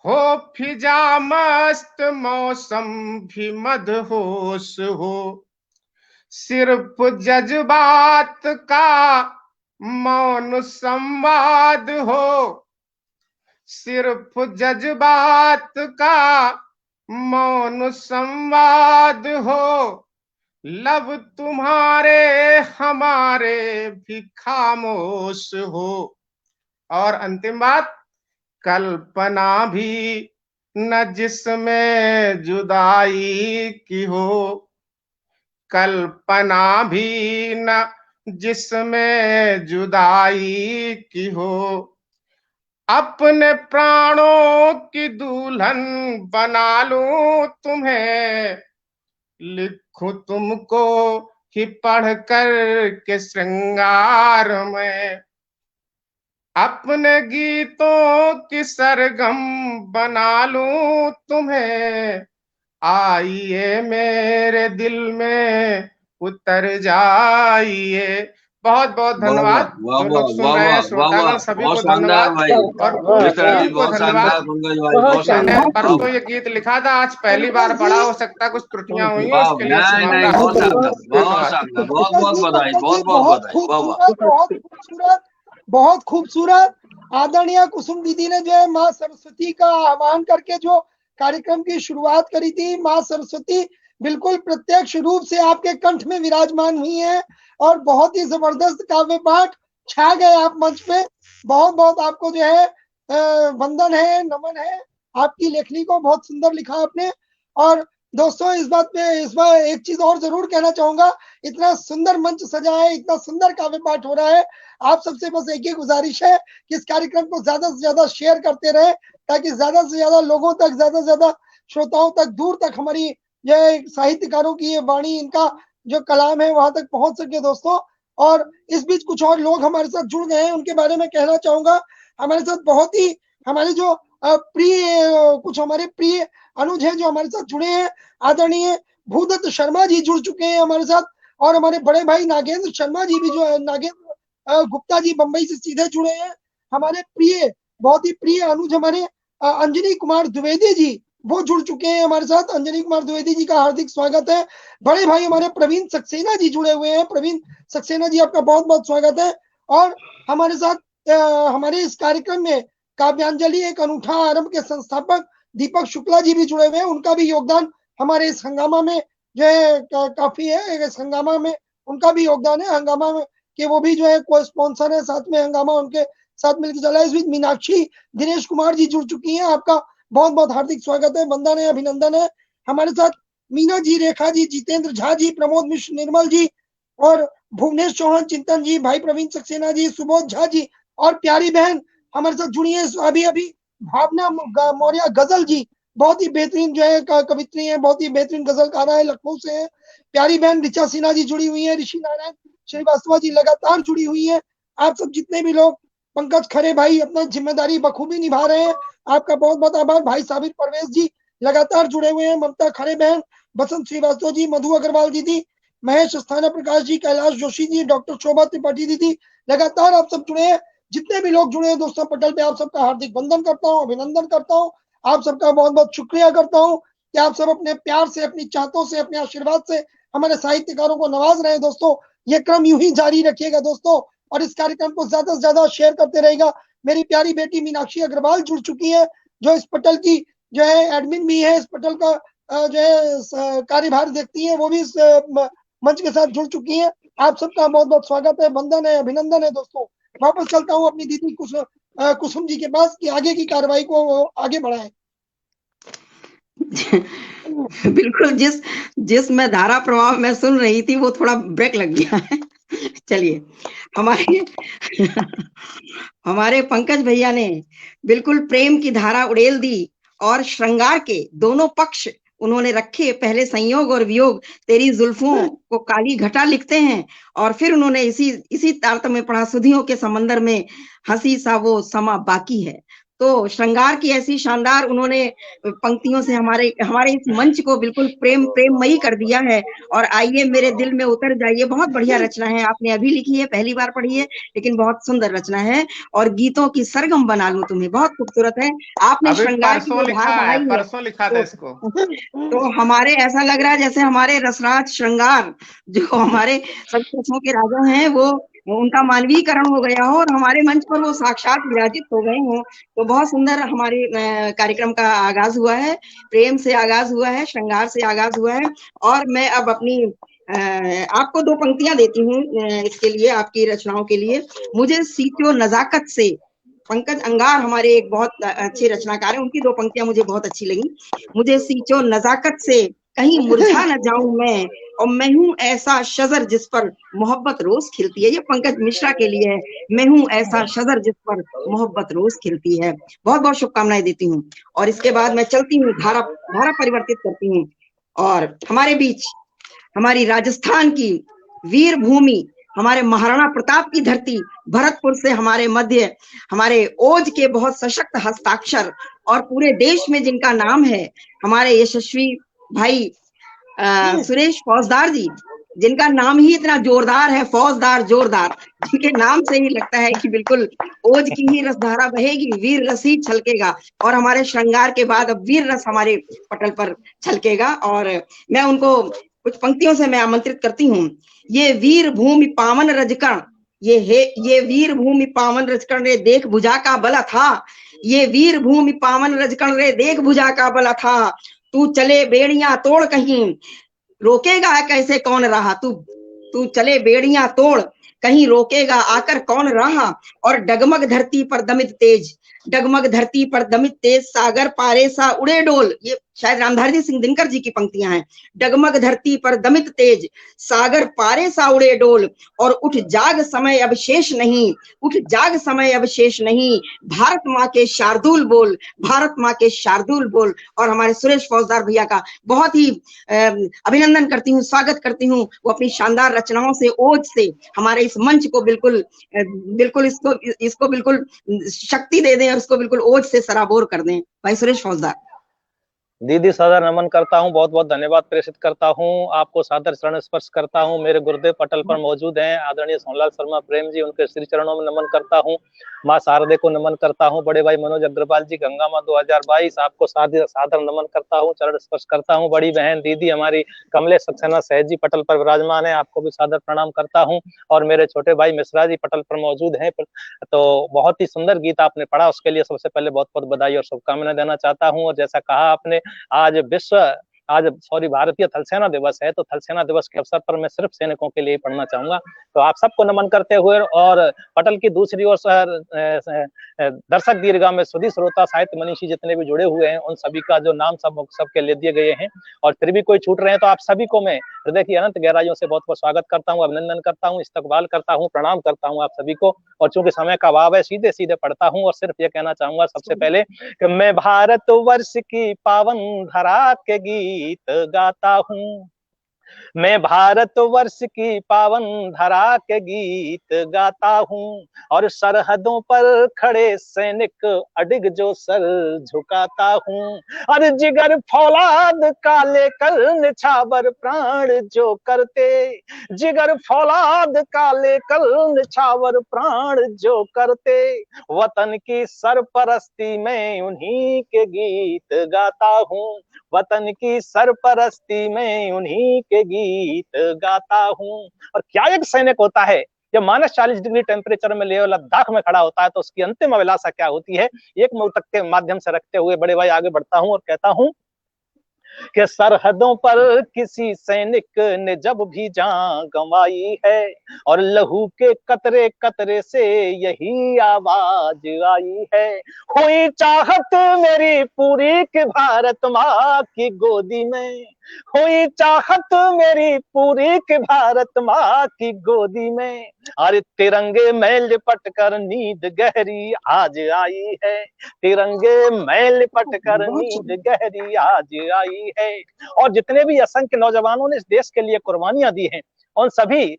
Speaker 4: हो फिजा मस्त मौसम भी मदहोश हो, सिर्फ जज्बात का मौन संवाद हो, सिर्फ जज्बात का मौन संवाद हो, लब तुम्हारे हमारे भी खामोश हो। और अंतिम बात, कल्पना भी न जिसमें जुदाई की हो, कल्पना भी न जिसमें जुदाई की हो, अपने प्राणों की दुल्हन बना लूं तुम्हें, लिखूं तुमको ही पढ़ कर के श्रृंगार में, अपने गीतों की सरगम बना लूं तुम्हें, आइए मेरे दिल में उतर जाइए। बहुत बहुत धन्यवाद। जो लोग सुन रहे हैं श्रोतागण सभी को धन्यवाद और टीम को धन्यवाद। मैंने परसों ये गीत लिखा था, आज पहली बार पढ़ा, हो सकता है कुछ त्रुटियां हुई हैं, उसके लिए
Speaker 1: बहुत खूबसूरत आदरणीय कुसुम दीदी ने जो है माँ सरस्वती का आह्वान करके जो कार्यक्रम की शुरुआत करी थी। माँ सरस्वती बिल्कुल प्रत्यक्ष रूप से आपके कंठ में विराजमान हुई है और बहुत ही जबरदस्त काव्य पाठ छा गए आप मंच पे। बहुत बहुत आपको जो है वंदन है, नमन है। आपकी लेखनी को बहुत सुंदर लिखा आपने। और दोस्तों इस बार एक चीज और जरूर कहना चाहूंगा, इतना सुंदर मंच सजा है, इतना सुंदर काव्य पाठ हो रहा है। आप सबसे बस एक ही गुजारिश है कि इस कार्यक्रम को ज्यादा से ज्यादा शेयर करते रहे, ताकि ज्यादा से ज्यादा लोगों तक, ज्यादा से ज्यादा श्रोताओं तक, दूर तक हमारी ये साहित्यकारों की ये वाणी, इनका जो कलाम है वहां तक पहुंच सके दोस्तों। और इस बीच कुछ और लोग हमारे साथ जुड़ गए हैं, उनके बारे में कहना चाहूंगा। हमारे साथ बहुत ही हमारे जो कुछ हमारे प्रिय अनुज हैं जो हमारे साथ जुड़े हैं। आदरणीय भूदत्त शर्मा जी जुड़ चुके हैं हमारे साथ, और हमारे बड़े भाई नागेंद्र शर्मा जी भी जो है, नागेंद्र गुप्ता जी बंबई से सीधे जुड़े हैं। हमारे प्रिय, बहुत ही प्रिय अनुज हमारे अंजनी कुमार द्विवेदी जी, वो जुड़ चुके हैं हमारे साथ। अंजनी कुमार द्विवेदी जी का हार्दिक स्वागत है। बड़े भाई हमारे प्रवीण सक्सेना जी जुड़े हुए हैं। प्रवीण सक्सेना जी आपका बहुत बहुत स्वागत है। और हमारे साथ हमारे इस कार्यक्रम में काव्यांजलि एक अनूठा आरंभ के संस्थापक दीपक शुक्ला जी भी जुड़े हुए हैं। उनका भी योगदान हमारे इस हंगामा में जो है काफी है। इस हंगामा में उनका भी योगदान है। हंगामा में कि वो भी जो है कोई स्पॉन्सर है, साथ में हंगामा उनके साथ मिलकर चला है। इस बीच मीनाक्षी दिनेश कुमार जी जुड़ चुकी हैं। आपका बहुत बहुत हार्दिक स्वागत है, वंदन है, अभिनंदन है। हमारे साथ मीना जी, रेखा जी, जितेंद्र झा जी, प्रमोद मिश्र, निर्मल जी और भुवनेश चौहान, चिंतन जी, भाई प्रवीण सक्सेना जी, सुबोध झा जी और प्यारी बहन हमारे साथ जुड़ी है अभी अभी भावना मौर्य गजल जी, बहुत ही बेहतरीन जो है कवित्री है, बहुत ही बेहतरीन गजलकारा है, लखनऊ से है। प्यारी बहन ऋचा सिन्हा जी जुड़ी हुई है। ऋषि नारायण श्रीवास्तव जी लगातार जुड़ी हुई है। आप सब जितने भी लोग, पंकज खरे भाई अपना जिम्मेदारी बखूबी निभा रहे हैं, आपका बहुत बहुत आभार। भाई साबिर परवेज जी लगातार जुड़े हुए हैं। ममता खरे बहन, बसंत श्रीवास्तव जी, मधु अग्रवाल दीदी, महेश अस्थाना प्रकाश जी, कैलाश जोशी जी, डॉक्टर शोभा त्रिपाठी दीदी, लगातार आप सब जुड़े हैं। जितने भी लोग जुड़े हैं दोस्तों, पटल पे आप सबका हार्दिक वंदन करता हूँ, अभिनंदन करता हूँ। आप सबका बहुत बहुत शुक्रिया करता हूँ कि आप सब अपने प्यार से, अपनी चाहतों से, अपने आशीर्वाद से हमारे साहित्यकारों को नवाज रहे हैं दोस्तों। ये क्रम यूं ही जारी रखिएगा दोस्तों, और इस कार्यक्रम को ज्यादा से ज्यादा शेयर करते रहेगा। मेरी प्यारी बेटी मीनाक्षी अग्रवाल जुड़ चुकी है, जो इस पटल की जो है एडमिन भी है, इस पटल का जो है कार्यभार देखती है, वो भी इस मंच के साथ जुड़ चुकी है। आप सबका बहुत बहुत स्वागत है, वंदन है, अभिनंदन है दोस्तों। वापस चलता हूँ अपनी दीदी कुसुम जी के पास कि आगे की कार्रवाई को आगे बढ़ाएं।
Speaker 2: बिल्कुल, जिस मैं धारा प्रवाह में सुन रही थी वो थोड़ा ब्रेक लग गया है। चलिए, हमारे पंकज भैया ने बिल्कुल प्रेम की धारा उड़ेल दी और श्रृंगार के दोनों पक्ष उन्होंने रखे। पहले संयोग और वियोग, तेरी जुल्फों को काली घटा लिखते हैं, और फिर उन्होंने इसी तारतम्य में पढ़ा, सुधियों के समंदर में हंसी सा वो समा बाकी है। तो श्रृंगार की ऐसी शानदार उन्होंने पंक्तियों से हमारे इस मंच को बिल्कुल प्रेममयी कर दिया है। और आइए मेरे दिल में उतर जाइए, बहुत बढ़िया रचना है, आपने अभी लिखी है, पहली बार पढ़ी है, लेकिन बहुत सुंदर रचना है। और गीतों की सरगम बना लूं तुम्हें, बहुत खूबसूरत है। आपने श्रृंगार की
Speaker 4: परसों लिखा था इसको।
Speaker 2: तो हमारे ऐसा लग रहा है जैसे हमारे रसराज श्रृंगार, जो हमारे सत्संगों के राजा हैं, वो उनका मानवीकरण हो गया हो और हमारे मंच पर वो साक्षात विराजित हो गए हो। तो बहुत सुंदर हमारे कार्यक्रम का आगाज हुआ है, प्रेम से आगाज हुआ है, श्रृंगार से आगाज हुआ है। और मैं अब अपनी आपको 2 पंक्तियां देती हूँ इसके लिए, आपकी रचनाओं के लिए। मुझे सींचो नजाकत से, पंकज अंगार हमारे एक बहुत अच्छे रचनाकार हैं, उनकी 2 पंक्तियां मुझे बहुत अच्छी लगी। मुझे सींचो नजाकत से, कहीं मुरझा न जाऊं मैं, और मैं हूं ऐसा शजर जिस पर मोहब्बत रोज खिलती है। ये पंकज मिश्रा के लिए है, मैं हूं ऐसा शजर जिस पर मोहब्बत रोज खिलती है। बहुत बहुत शुभकामनाएं देती हूँ। और इसके बाद मैं चलती हूँ, धारा परिवर्तित करती हूँ, और हमारे बीच हमारी राजस्थान की वीर भूमि, हमारे महाराणा प्रताप की धरती, भरतपुर से हमारे मध्य, हमारे ओज के बहुत सशक्त हस्ताक्षर और पूरे देश में जिनका नाम है, हमारे यशस्वी भाई सुरेश फौजदार जी, जिनका नाम ही इतना जोरदार है, फौजदार जोरदार, जिनके नाम से ही लगता है कि बिल्कुल ओज की ही रसधारा बहेगी, वीर रस ही छलकेगा, और हमारे श्रृंगार के बाद अब वीर रस हमारे पटल पर छलकेगा। और मैं उनको कुछ पंक्तियों से मैं आमंत्रित करती हूँ। ये वीर भूमि पावन रजकण, ये वीर भूमि पावन रजकण रे देख भुजा का बला था, ये वीर भूमि पावन रजकण रे देख भुजा का बला था, तू चले बेड़ियां तोड़ कहीं रोकेगा कैसे कौन रहा, तू चले बेड़ियां तोड़ कहीं रोकेगा आकर कौन रहा, और डगमग धरती पर दमित तेज, डगमग धरती पर दमित तेज, सागर पारे सा उड़े डोल, ये शायद रामधारी सिंह दिनकर जी की पंक्तियां हैं। डगमग धरती पर दमित तेज, सागर पारे सा उड़े डोल, और उठ जाग समय अब शेष नहीं, उठ जाग समय अब शेष नहीं, भारत माँ के शार्दुल बोल, भारत माँ के शार्दुल बोल। और हमारे सुरेश फौजदार भैया का बहुत ही अभिनंदन करती हूँ, स्वागत करती हूँ। वो अपनी शानदार रचनाओं से, ओज से हमारे इस मंच को बिल्कुल इसको बिल्कुल शक्ति दे दें और इसको बिल्कुल ओज से सराबोर कर दें। भाई सुरेश फौजदार।
Speaker 5: दीदी सादर नमन करता हूँ, बहुत बहुत धन्यवाद प्रेषित करता हूँ, आपको सादर चरण स्पर्श करता हूँ। मेरे गुरुदेव पटल पर मौजूद हैं आदरणीय सोनलाल शर्मा प्रेम जी, उनके श्री चरणों में नमन करता हूँ। माँ शारदे को नमन करता हूँ। बड़े भाई मनोज अग्रवाल जी गंगामा 2022, आपको सादर नमन करता हूँ, चरण स्पर्श करता हूँ। बड़ी बहन दीदी हमारी कमलेश सक्सेना सहज जी पटल पर विराजमान है, आपको भी सादर प्रणाम करता हूँ। और मेरे छोटे भाई मिश्रा जी पटल पर मौजूद हैं। तो बहुत ही सुंदर गीत आपने पढ़ा, उसके लिए सबसे पहले बहुत बहुत बधाई और शुभकामनाएं देना चाहता हूँ। और जैसा कहा आपने, आज भारतीय थल सेना दिवस है, तो थल सेना दिवस के अवसर पर मैं सिर्फ सैनिकों के लिए पढ़ना चाहूंगा। तो आप सबको नमन करते हुए, और पटल की दूसरी ओर दर्शक दीर्घा में सुधी श्रोता साहित्य मनीषी जितने भी जुड़े हुए हैं, उन सभी का जो नाम सबके ले दिए गए हैं, और फिर भी कोई छूट रहे हैं तो आप सभी को मैं हृदय की अनंत गहराइयों से बहुत बहुत स्वागत करता हूँ, अभिनंदन करता हूँ, इस्तकबाल करता हूँ, प्रणाम करता हूँ आप सभी को। और चूंकि समय का अभाव है, सीधे सीधे पढ़ता हूँ, और सिर्फ ये कहना चाहूंगा सबसे पहले कि मैं भारत वर्ष की पावन धरा के गीत गाता हूँ, मैं भारत वर्ष की पावन धरा के गीत गाता हूँ, और सरहदों पर खड़े सैनिक अडिग जो सर झुकाता हूँ, और जिगर फौलाद का लेकर निछावर प्राण जो करते, जिगर फौलाद का लेकर निछावर प्राण जो करते, वतन की सरपरस्ती में उन्हीं के गीत गाता हूँ, वतन की सरपरस्ती में उन्हीं के गीत गाता हूँ। और क्या एक सैनिक होता है जब -40 डिग्री टेम्परेचर में लेह लद्दाख में खड़ा होता है, तो उसकी अंतिम अभिलाषा क्या होती है, एक मुल्क के माध्यम से रखते हुए बड़े भाई आगे बढ़ता हूँ और कहता हूँ कि सरहदों पर किसी सैनिक ने जब भी जान गंवाई है, और लहू के कतरे कतरे से यही आवाज आई है, हुई चाहत मेरी पूरी कि भारत माँ की गोदी में, हुई चाहत मेरी पूरी कि भारत माँ की गोदी में, अरे तिरंगे में लिपट कर नींद गहरी आज आई है, तिरंगे में लिपट कर नींद गहरी आज आई है। और जितने भी असंख्य नौजवानों ने इस देश के लिए कुर्बानियां दी हैं, उन सभी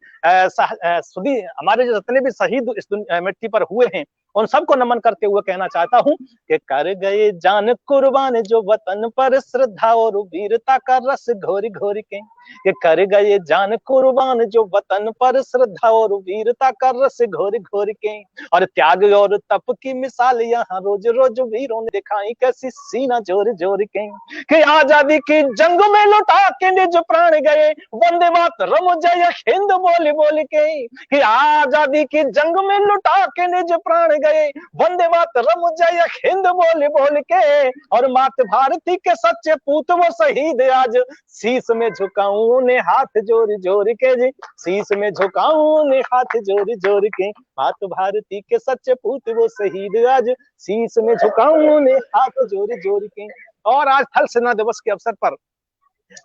Speaker 5: हमारे जो जितने भी शहीद इस मिट्टी पर हुए हैं, उन सबको नमन करते हुए कहना चाहता हूँ कि कर गए जान कुर्बान जो वतन पर श्रद्धा और वीरता का रस घोरी घोरी के, कि कर गए जान कुर्बान जो वतन पर श्रद्धा और वीरता का रस घोरी घोरी के, और त्याग और तप की मिसाल यहाँ रोज रोज वीरों ने दिखाई, कैसी सीना जोर जोर के, कि आजादी की जंग में लुटा के निज प्राण गए, वंदे मातरम जय हिंद बोली बोल के, कि आजादी की जंग में लुटा के निज प्राण गए, वंदे मातरम जय हिंद बोल बोल के, और मात भारती के सच्चे पूत वो शहीद आज शीश में झुकाऊं ने हाथ जोर जोर के जी, शीश में झुकाऊं ने हाथ जोर जोर के, मात भारती के सच्चे पूत वो शहीद आज शीश में झुकाऊं ने हाथ जोर जोर के। और आज थल सेना दिवस के अवसर पर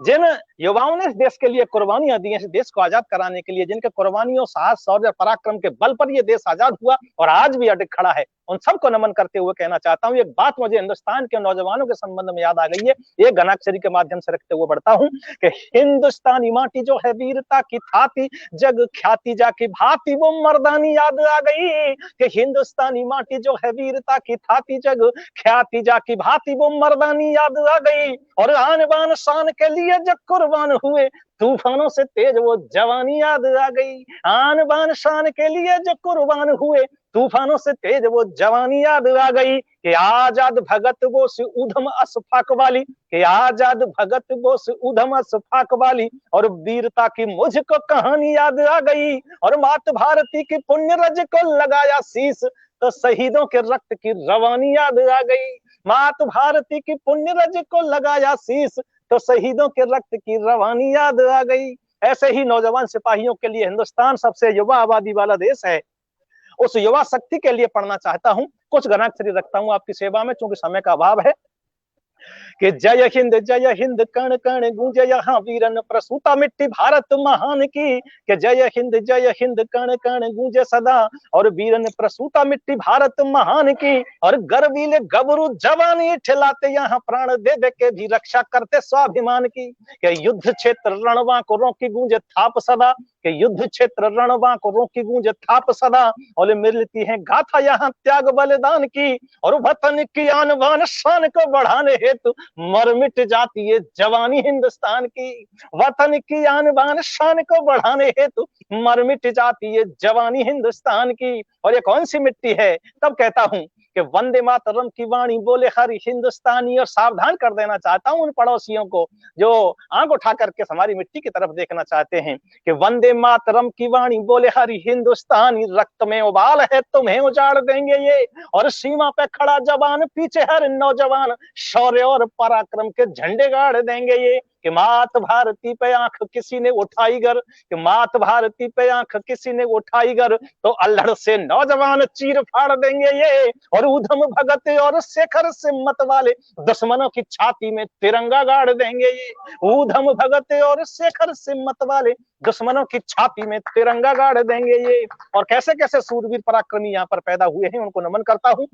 Speaker 5: जिन युवाओं ने इस देश के लिए कुर्बानियां दी हैं, इस देश को आजाद कराने के लिए, जिनके कुर्बानियों, साहस, शौर्य, पराक्रम के बल पर यह देश आजाद हुआ और आज भी अडिग खड़ा है, उन सबको नमन करते हुए कहना चाहता हूँ। एक बात मुझे हिंदुस्तान के नौजवानों के संबंध में याद आ गई है, ये घनाक्षरी के माध्यम से रखते हुए बढ़ता हूँ कि हिंदुस्तानी माटी जो है वीरता की थाती, जग ख्याति जाकी भांति वो मर्दानी याद आ गई, कि हिंदुस्तानी माटी जो है वीरता की थाती, जग ख्याति जाकी भांति वो मर्दानी याद आ गई, और आन बान शान के लिए जो कुर्बान हुए, तूफानों से तेज वो जवानी याद आ गई। आन बान शान के लिए जो कुर्बान हुए, तूफानों से तेज वो जवानी याद आ गई। कि आजाद भगत बोस उधम अशफाक वाली, कि आजाद भगत बोस उधम अशफाक वाली, और वीरता की मुझको कहानी याद आ गई। और मात भारती की पुण्य रज को लगाया शीश, तो शहीदों के रक्त की रवानी याद आ गई। मात भारती की पुण्य रज को लगाया शीश, तो शहीदों के रक्त की रवानी याद आ गई। ऐसे ही नौजवान सिपाहियों के लिए हिंदुस्तान सबसे युवा आबादी वाला देश है। उस युवा शक्ति के लिए पढ़ना चाहता हूं, कुछ गणाक्षरी रखता हूं आपकी सेवा में, चूंकि समय का अभाव है। कि जय हिंद कण कण गूंजे यहाँ वीरन प्रसूता मिट्टी भारत महान की। कि जय हिंद कण कण गूंजे सदा, और वीरन प्रसूता मिट्टी भारत महान की। और गर्वीले गबरू जवानी ठिलाते यहाँ प्राण दे दे के भी रक्षा करते स्वाभिमान की। कि युद्ध क्षेत्र रणवा को रोकी गूंजे थाप सदा, कि युद्ध क्षेत्र रणवा को रोकी गूंजे थाप सदा। और मिलती है गाथा यहाँ त्याग बलिदान की, और वतन की आन बान शान को बढ़ाने हेतु मर मिट जाती है जवानी हिंदुस्तान की। वतन की आन बान शान को बढ़ाने हेतु मर मिट जाती है जवानी हिंदुस्तान की। और ये कौन सी मिट्टी है? तब कहता हूं कि वंदे मातरम की वाणी बोले हर हिंदुस्तानी। और सावधान कर देना चाहता हूं उन पड़ोसियों को जो आंख उठा करके हमारी मिट्टी की तरफ देखना चाहते हैं, कि वंदे मातरम की वाणी बोले हर हिंदुस्तानी। रक्त में उबाल है तुम्हें उजाड़ देंगे ये, और सीमा पे खड़ा जवान पीछे हर नौजवान शौर्य और पराक्रम के झंडे गाड़ देंगे ये। कि मात भारती पे आंख किसी ने उठाई गर, कि मात भारती पे आंख किसी ने उठाई गर, तो अल्हड़ से नौजवान चीर फाड़ देंगे ये। और उधम भगत और शेखर सिम्मत वाले दुश्मनों की छाती में तिरंगा गाड़ देंगे ये। उधम भगत और शेखर सिम्मत वाले दुश्मनों की छाती में तिरंगा गाड़ देंगे ये। और कैसे कैसे सूरवीर पराक्रमी यहाँ पर पैदा हुए हैं, उनको नमन करता हूं।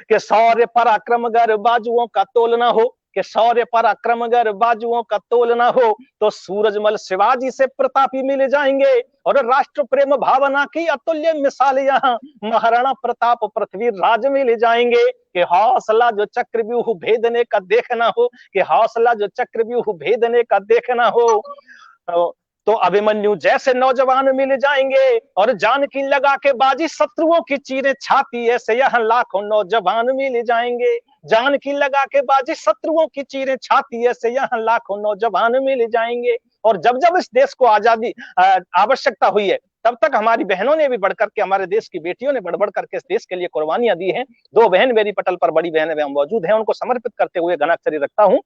Speaker 5: कि शौर्य पराक्रम गर बाजुओं का तोल ना हो, कि शौर्य पराक्रम गर बाजुओं का तोल ना हो, तो सूरजमल शिवाजी से प्रतापी मिल जाएंगे। और राष्ट्र प्रेम भावना की अतुल्य मिसाल यहाँ महाराणा प्रताप पृथ्वी राज मिल जाएंगे। कि हौसला जो चक्रव्यूह भेदने का देखना हो, कि हौसला जो चक्रव्यूह भेदने का देखना हो, तो अभिमन्यु जैसे नौजवान मिल जाएंगे। और जान की लगा के बाजी शत्रुओं की चीरे छाती, ऐसे यहाँ लाखों नौजवान मिल जाएंगे। जान की लगा के बाजी शत्रुओं की चीरे छाती, ऐसे यहाँ लाखों नौजवान मिल जाएंगे। और जब जब इस देश को आजादी आवश्यकता हुई है, तब तक हमारी बहनों ने भी बढ़कर के, हमारे देश की बेटियों ने बढ़ बढ़ करके इस देश के लिए कुर्बानियां दी हैं। 2 बहन मेरी पटल पर बड़ी बहनें मौजूद हैं, उनको समर्पित करते हुए गणाक्षरी रखता हूं।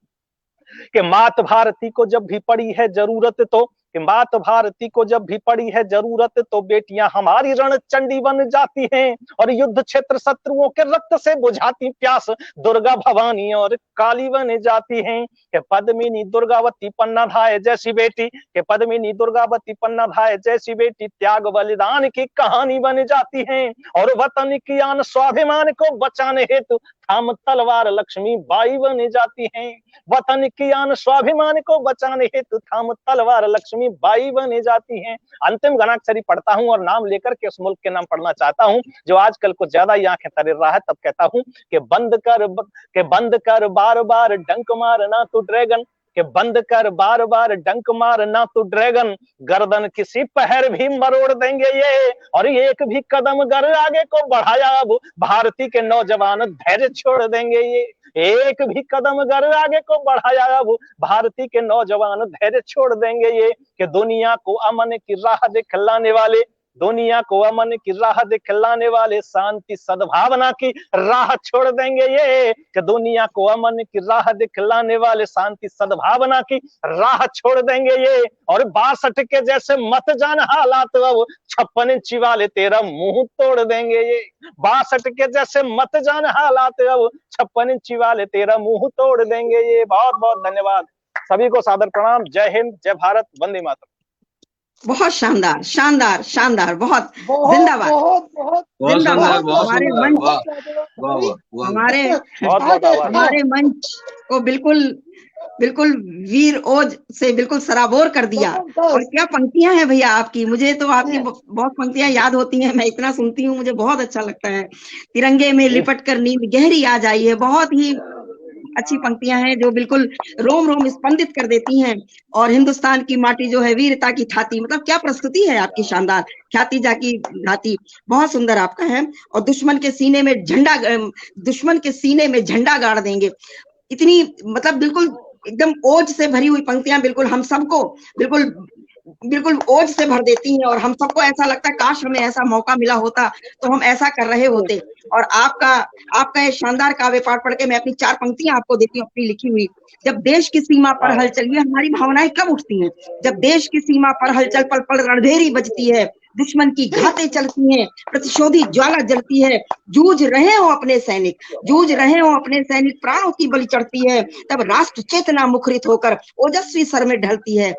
Speaker 5: कि मात भारती को जब भी पड़ी है जरूरत, तो कि मात भारती को जब भी पड़ी है जरूरत, तो बेटियां हमारी रणचंडी बन जाती हैं। और युद्ध क्षेत्र शत्रुओं के रक्त से बुझाती प्यास दुर्गा भवानी और काली बन जाती हैं। कि पद्मिनी दुर्गावती पन्नाधाय जैसी बेटी, कि पद्मिनी दुर्गावती पन्नाधाय जैसी बेटी त्याग बलिदान की कहानी बन जाती हैं। और वतन की आन स्वाभिमान को बचाने हेतु थाम तलवार लक्ष्मी बाई बन जाती हैं। वतन की आन स्वाभिमान को बचाने हेतु थाम तलवार लक्ष्मी बाई बन जाती हैं। अंतिम गणाक्षरी पढ़ता हूं और नाम लेकर के उस मुल्क के नाम पढ़ना चाहता हूं जो आजकल कुछ ज्यादा ही आंखें तरे रहा है। तब कहता हूं कि बंद कर बार बार डंक मारना तू ड्रैगन, कि बंद कर बार बार डंक मारना तू ड्रैगन, गर्दन किसी पहर भी मरोड़ देंगे ये। और एक भी कदम गर आगे को बढ़ाया अब भारती के नौजवान धैर्य छोड़ देंगे ये। एक भी कदम गर आगे को बढ़ाया अब भारती के नौजवान धैर्य छोड़ देंगे ये। कि दुनिया को अमन की राह दिखलाने वाले, दुनिया को अमन की राह दिखलाने वाले शांति सद्भावना की राह छोड़ देंगे ये। कि दुनिया को अमन की राह दिखलाने वाले शांति सद्भावना की राह छोड़ देंगे ये। और 62 के जैसे मत जान हालात अब 56 इंची वाले तेरा मुंह तोड़ देंगे ये। 62 के जैसे मत जान हालात अब 56 इंची वाले तेरा मुंह तोड़ देंगे ये। बहुत बहुत धन्यवाद, सभी को सादर प्रणाम। जय हिंद, जय भारत, वंदे मातरम।
Speaker 2: बहुत शानदार शानदार शानदार, बहुत जिंदाबाद, जिंदाबाद। हमारे मंच को बिल्कुल वीर ओज से बिल्कुल सराबोर कर दिया। और क्या पंक्तियां हैं भैया आपकी, मुझे तो आपकी बहुत पंक्तियां याद होती हैं, मैं इतना सुनती हूँ, मुझे बहुत अच्छा लगता है। तिरंगे में लिपट कर नींद गहरी आ जाई है, बहुत ही अच्छी पंक्तियां हैं जो बिल्कुल रोम रोम स्पंदित कर देती हैं। और हिंदुस्तान की माटी जो है वीरता की छाती, मतलब क्या प्रस्तुति है आपकी, शानदार, ख्याति जाकी घाती, बहुत सुंदर आपका है। और दुश्मन के सीने में झंडा गाड़ देंगे, इतनी मतलब बिल्कुल एकदम ओज से भरी हुई पंक्तियां बिल्कुल हम सबको बिल्कुल ओज से भर देती हैं। और हम सबको ऐसा लगता है काश हमें ऐसा मौका मिला होता तो हम ऐसा कर रहे होते। और आपका ये शानदार काव्य पाठ पढ़ के मैं अपनी 4 पंक्तियां आपको देती हूँ अपनी लिखी हुई। जब देश की सीमा पर हलचल, ये हमारी भावनाएं कब उठती हैं, जब देश की सीमा पर हलचल पल पल रणभेरी बजती है, दुश्मन की घातें चलती हैं, प्रतिशोधी ज्वाला जलती है, जूझ रहे हो अपने सैनिक, प्राणों की बलि चढ़ती है, तब राष्ट्र चेतना मुखरित होकर ओजस्वी स्वर में ढलती है,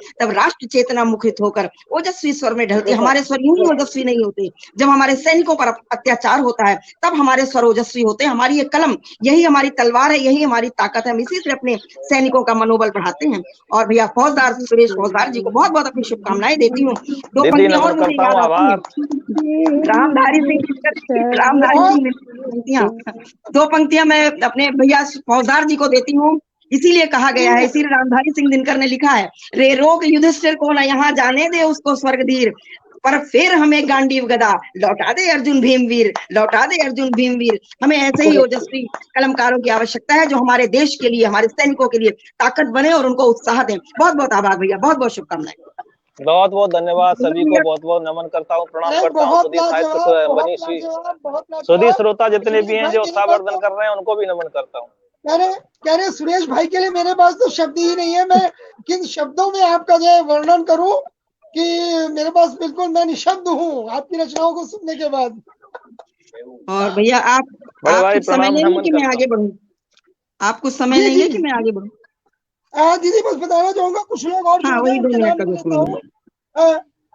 Speaker 2: हमारे स्वर यूं ही ओजस्वी नहीं होते, जब हमारे सैनिकों पर अत्याचार होता है तब हमारे स्वर ओजस्वी होते हैं। हमारी ये कलम, यही हमारी तलवार है, यही हमारी ताकत है, हम इसी से अपने सैनिकों का मनोबल बढ़ाते हैं। और भैया फौजदार सुरेश फौजदार जी को बहुत बहुत अपनी शुभकामनाएं देती हूँ। 2 पंक्तियां और मुझे याद आती हैं, रामधारी सिंह पंक्तियां, 2 पंक्तियां मैं अपने भैया फौजदार जी को देती हूँ। इसीलिए कहा गया है, इसीलिए रामधारी सिंह दिनकर ने लिखा है, रे रोक युधिष्ठिर को न यहाँ जाने दे उसको स्वर्गधीर, पर फिर हमें गांडीव गदा लौटा दे अर्जुन भीमवीर। हमें ऐसे ही ओजस्वी कलमकारों की आवश्यकता है जो हमारे देश के लिए, हमारे सैनिकों के लिए ताकत बने और उनको उत्साह दें। बहुत बहुत आभार भैया, बहुत बहुत शुभकामनाएं।
Speaker 5: बहुत बहुत धन्यवाद सभी को, बहुत बहुत नमन करता हूँ, प्रणाम करता हूँ। सुधी श्रोता जितने भी हैं जो उत्साहवर्धन कर रहे हैं उनको भी नमन करता हूँ।
Speaker 1: कह रहे सुरेश भाई के लिए मेरे पास तो शब्द ही नहीं है, मैं किन शब्दों में आपका जो है वर्णन करूं कि मेरे पास बिल्कुल, मैं निशब्द हूँ आपकी रचनाओं को सुनने के बाद।
Speaker 2: और भैया आप कुछ समय लेंगे कि मैं आगे बढ़ूं? आप कुछ समय लेंगे कि मैं आगे बढ़ूं?
Speaker 1: दीदी बस बताना चाहूंगा, कुछ लोग और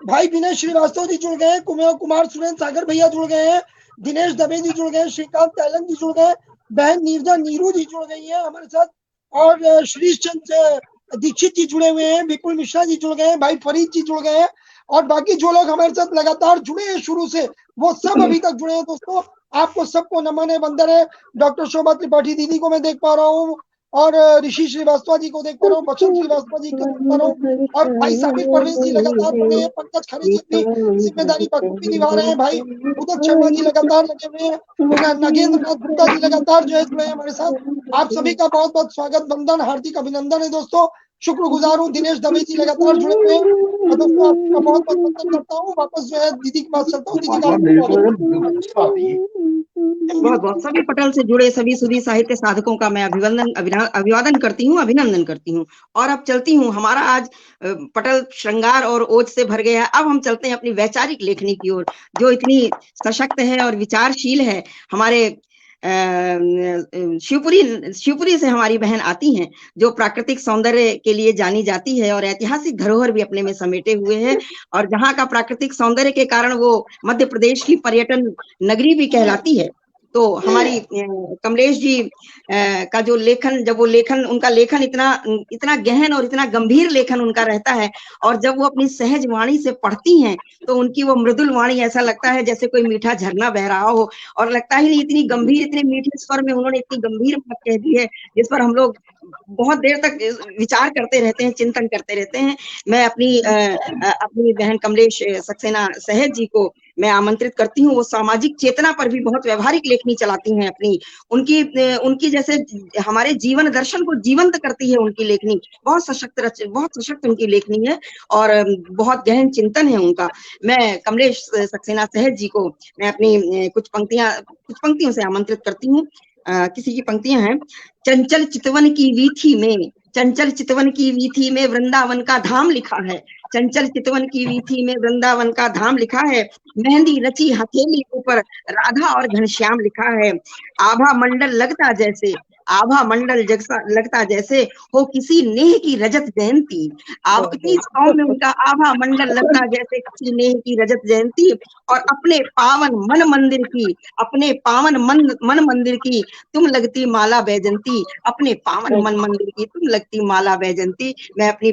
Speaker 1: भाई विनय श्रीवास्तव जी जुड़ गए, कुमार सुरेंद्र सागर भैया जुड़ गए हैं, दिनेश दबे जी जुड़ गए, श्रीकांत तैलन जी जुड़ गए, बहन नीरजा नीरू जी जुड़ गई है हमारे साथ, और श्री चंद दीक्षित जी जुड़े हुए हैं, विपुल मिश्रा जी जुड़ गए हैं, भाई फरीद जी जुड़ गए हैं, और बाकी जो लोग हमारे साथ लगातार जुड़े हैं शुरू से, वो सब अभी तक जुड़े हैं। दोस्तों आपको सबको नमन है, वंदन है। डॉक्टर शोभा त्रिपाठी दीदी को मैं देख पा रहा हूँ, और ऋषि श्रीवास्तव जी को देख पा रहा हूँ, बच्चन श्रीवास्तव जी को देख पा रहा हूँ, और भाई साबिर परवेज जी लगातार जुड़े हैं, पंकज खरे जी अपनी जिम्मेदारी बखूबी निभा रहे हैं, भाई उदय शर्मा जी लगातार लगे हुए हैं, नगेंद्र नाथ गुप्ता जी लगातार जो है जुड़े हैं हमारे साथ। आप सभी का बहुत बहुत स्वागत, वंदन, हार्दिक अभिनंदन है दोस्तों, शुक्रगुजार हूँ। दिनेश दवे जी लगातार जुड़े हुए हैं, तो दोस्तों आपका बहुत बहुत वंदन करता हूँ। वापस जो है दीदी के पास चलता हूँ, दीदी का
Speaker 2: बहुत बहुत सभी पटल से जुड़े सभी सुधी साहित्य साधकों का मैं अभिवादन करती हूँ, अभिनंदन करती हूँ। और अब चलती हूँ, हमारा आज पटल श्रृंगार और ओज से भर गया है। अब हम चलते हैं अपनी वैचारिक लेखनी की ओर, जो इतनी सशक्त है और विचारशील है। हमारे शिवपुरी से हमारी बहन आती हैं, जो प्राकृतिक सौंदर्य के लिए जानी जाती है और ऐतिहासिक धरोहर भी अपने में समेटे हुए हैं, और जहाँ का प्राकृतिक सौंदर्य के कारण वो मध्य प्रदेश की पर्यटन नगरी भी कहलाती है। तो हमारी कमलेश जी का जो लेखन, जब वो लेखन, उनका लेखन इतना गहन और इतना गंभीर लेखन उनका रहता है, और जब वो अपनी सहज वाणी से पढ़ती हैं तो उनकी वो मृदुल वाणी, ऐसा लगता है जैसे कोई मीठा झरना बह रहा हो, और लगता ही नहीं, इतनी गंभीर, इतने मीठे स्वर में उन्होंने इतनी गंभीर बात कह दी है जिस पर हम लोग बहुत देर तक विचार करते रहते हैं, चिंतन करते रहते हैं। मैं अपनी बहन कमलेश सक्सेना सहज जी को मैं आमंत्रित करती हूँ। वो सामाजिक चेतना पर भी बहुत व्यवहारिक लेखनी चलाती हैं अपनी, उनकी जैसे हमारे जीवन दर्शन को जीवंत करती है उनकी लेखनी। बहुत सशक्त उनकी लेखनी है और बहुत गहन चिंतन है उनका। मैं कमलेश सक्सेना सहज जी को मैं अपनी कुछ पंक्तियों से आमंत्रित करती हूँ। किसी की पंक्तियां हैं, चंचल चितवन की वीथी में वृंदावन का धाम लिखा है, चंचल चितवन की वीथी में वृंदावन का धाम लिखा है, मेहंदी रची हथेली ऊपर राधा और घनश्याम लिखा है, आभा मंडल लगता जैसे हो किसी नेह की रजत जयंती। कितनी सौम्य में उनका आभा मंडल लगता जैसे किसी नेह की रजत जयंती। और अपने पावन मन मंदिर की तुम लगती माला बैजंती, अपने पावन मन मंदिर की तुम लगती माला बैजंती। मैं अपनी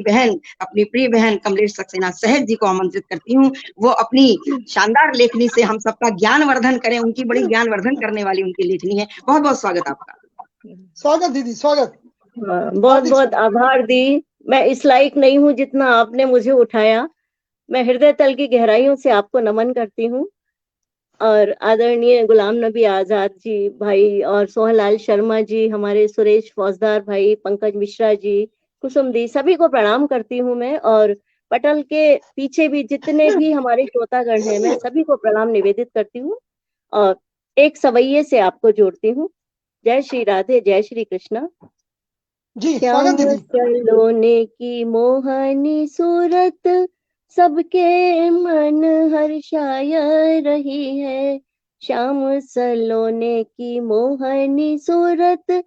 Speaker 2: प्रिय बहन कमलेश सक्सेना सहज जी को आमंत्रित करती हूँ। वो अपनी शानदार लेखनी से हम सबका ज्ञानवर्धन करें, उनकी बड़ी ज्ञानवर्धन करने वाली उनकी लेखनी है। बहुत बहुत स्वागत आपका।
Speaker 1: स्वागत दीदी, स्वागत।
Speaker 6: बहुत बहुत आभार दी। मैं इस लायक नहीं हूँ जितना आपने मुझे उठाया। मैं हृदय तल की गहराइयों से आपको नमन करती हूँ। और आदरणीय गुलाम नबी आजाद जी भाई और सोहनलाल शर्मा जी, हमारे सुरेश फौजदार भाई, पंकज मिश्रा जी, कुसुम दी, सभी को प्रणाम करती हूँ मैं। और पटल के पीछे भी जितने भी हमारे श्रोतागण हैं, मैं सभी को प्रणाम निवेदित करती हूँ और एक सवैये से आपको जोड़ती हूँ। जय श्री राधे, जय श्री कृष्णा।
Speaker 1: जी
Speaker 6: श्याम
Speaker 1: स्वागत दीदी।
Speaker 6: सलोने की मोहनी सूरत सबके मन हर्षाय रही है। श्याम सलोने की मोहनी सूरत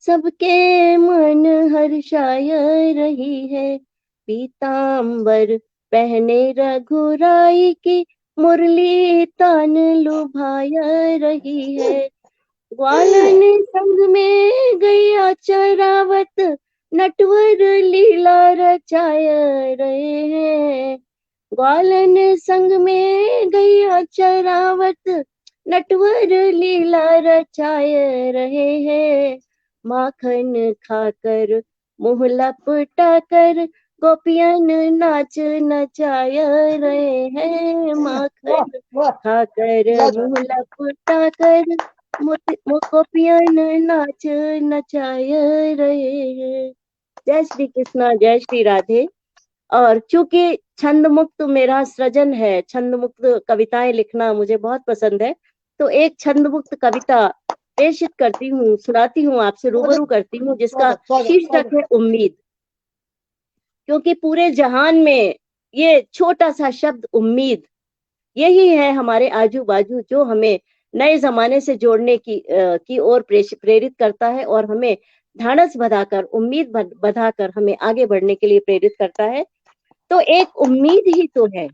Speaker 6: सबके मन हर्षाय रही है। पीतांबर पहने रघुराई की मुरली तान लुभाय रही है। ग्वालन संग में गैया चरावत नटवर लीला रचाय रहे हैं। ग्वालन संग में गैया चरावत नटवर लीला रचाय रहे हैं। माखन खाकर मुँह लपटा कर गोपियन नाच नचाय रहे हैं। माखन खाकर मुँह लपटा कर गोपियन नाच नचाय रहे हैं। जय श्री कृष्णा, जय श्री राधे। और चूंकि छंद मुक्त मेरा सृजन है, छंद मुक्त कविताएं लिखना मुझे बहुत पसंद है, तो एक छंद मुक्त कविता प्रेषित करती हूँ, सुनाती हूँ, आपसे रूबरू करती हूँ, जिसका शीर्षक है उम्मीद। क्योंकि पूरे जहान में ये छोटा सा शब्द उम्मीद, यही है हमारे आजू बाजू, जो हमें नए जमाने से जोड़ने की ओर प्रेरित करता है और हमें ढाढ़स बधाकर, उम्मीद बधाकर हमें आगे बढ़ने के लिए प्रेरित करता है। तो एक उम्मीद ही तो है,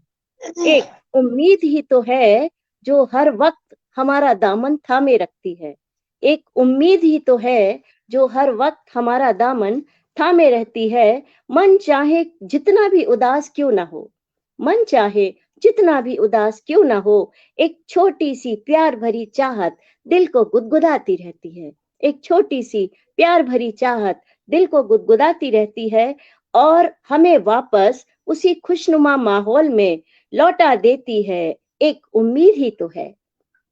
Speaker 6: एक उम्मीद ही तो है जो हर वक्त हमारा दामन थामे रखती है। एक उम्मीद ही तो है जो हर वक्त हमारा दामन थामे रहती है। मन चाहे जितना भी उदास क्यों ना हो, मन चाहे जितना भी उदास क्यों ना हो, एक छोटी सी प्यार भरी चाहत दिल को गुदगुदाती रहती है। एक छोटी सी प्यार भरी चाहत दिल को गुदगुदाती रहती है और हमें वापस उसी खुशनुमा माहौल में लौटा देती है। एक उम्मीद ही तो है।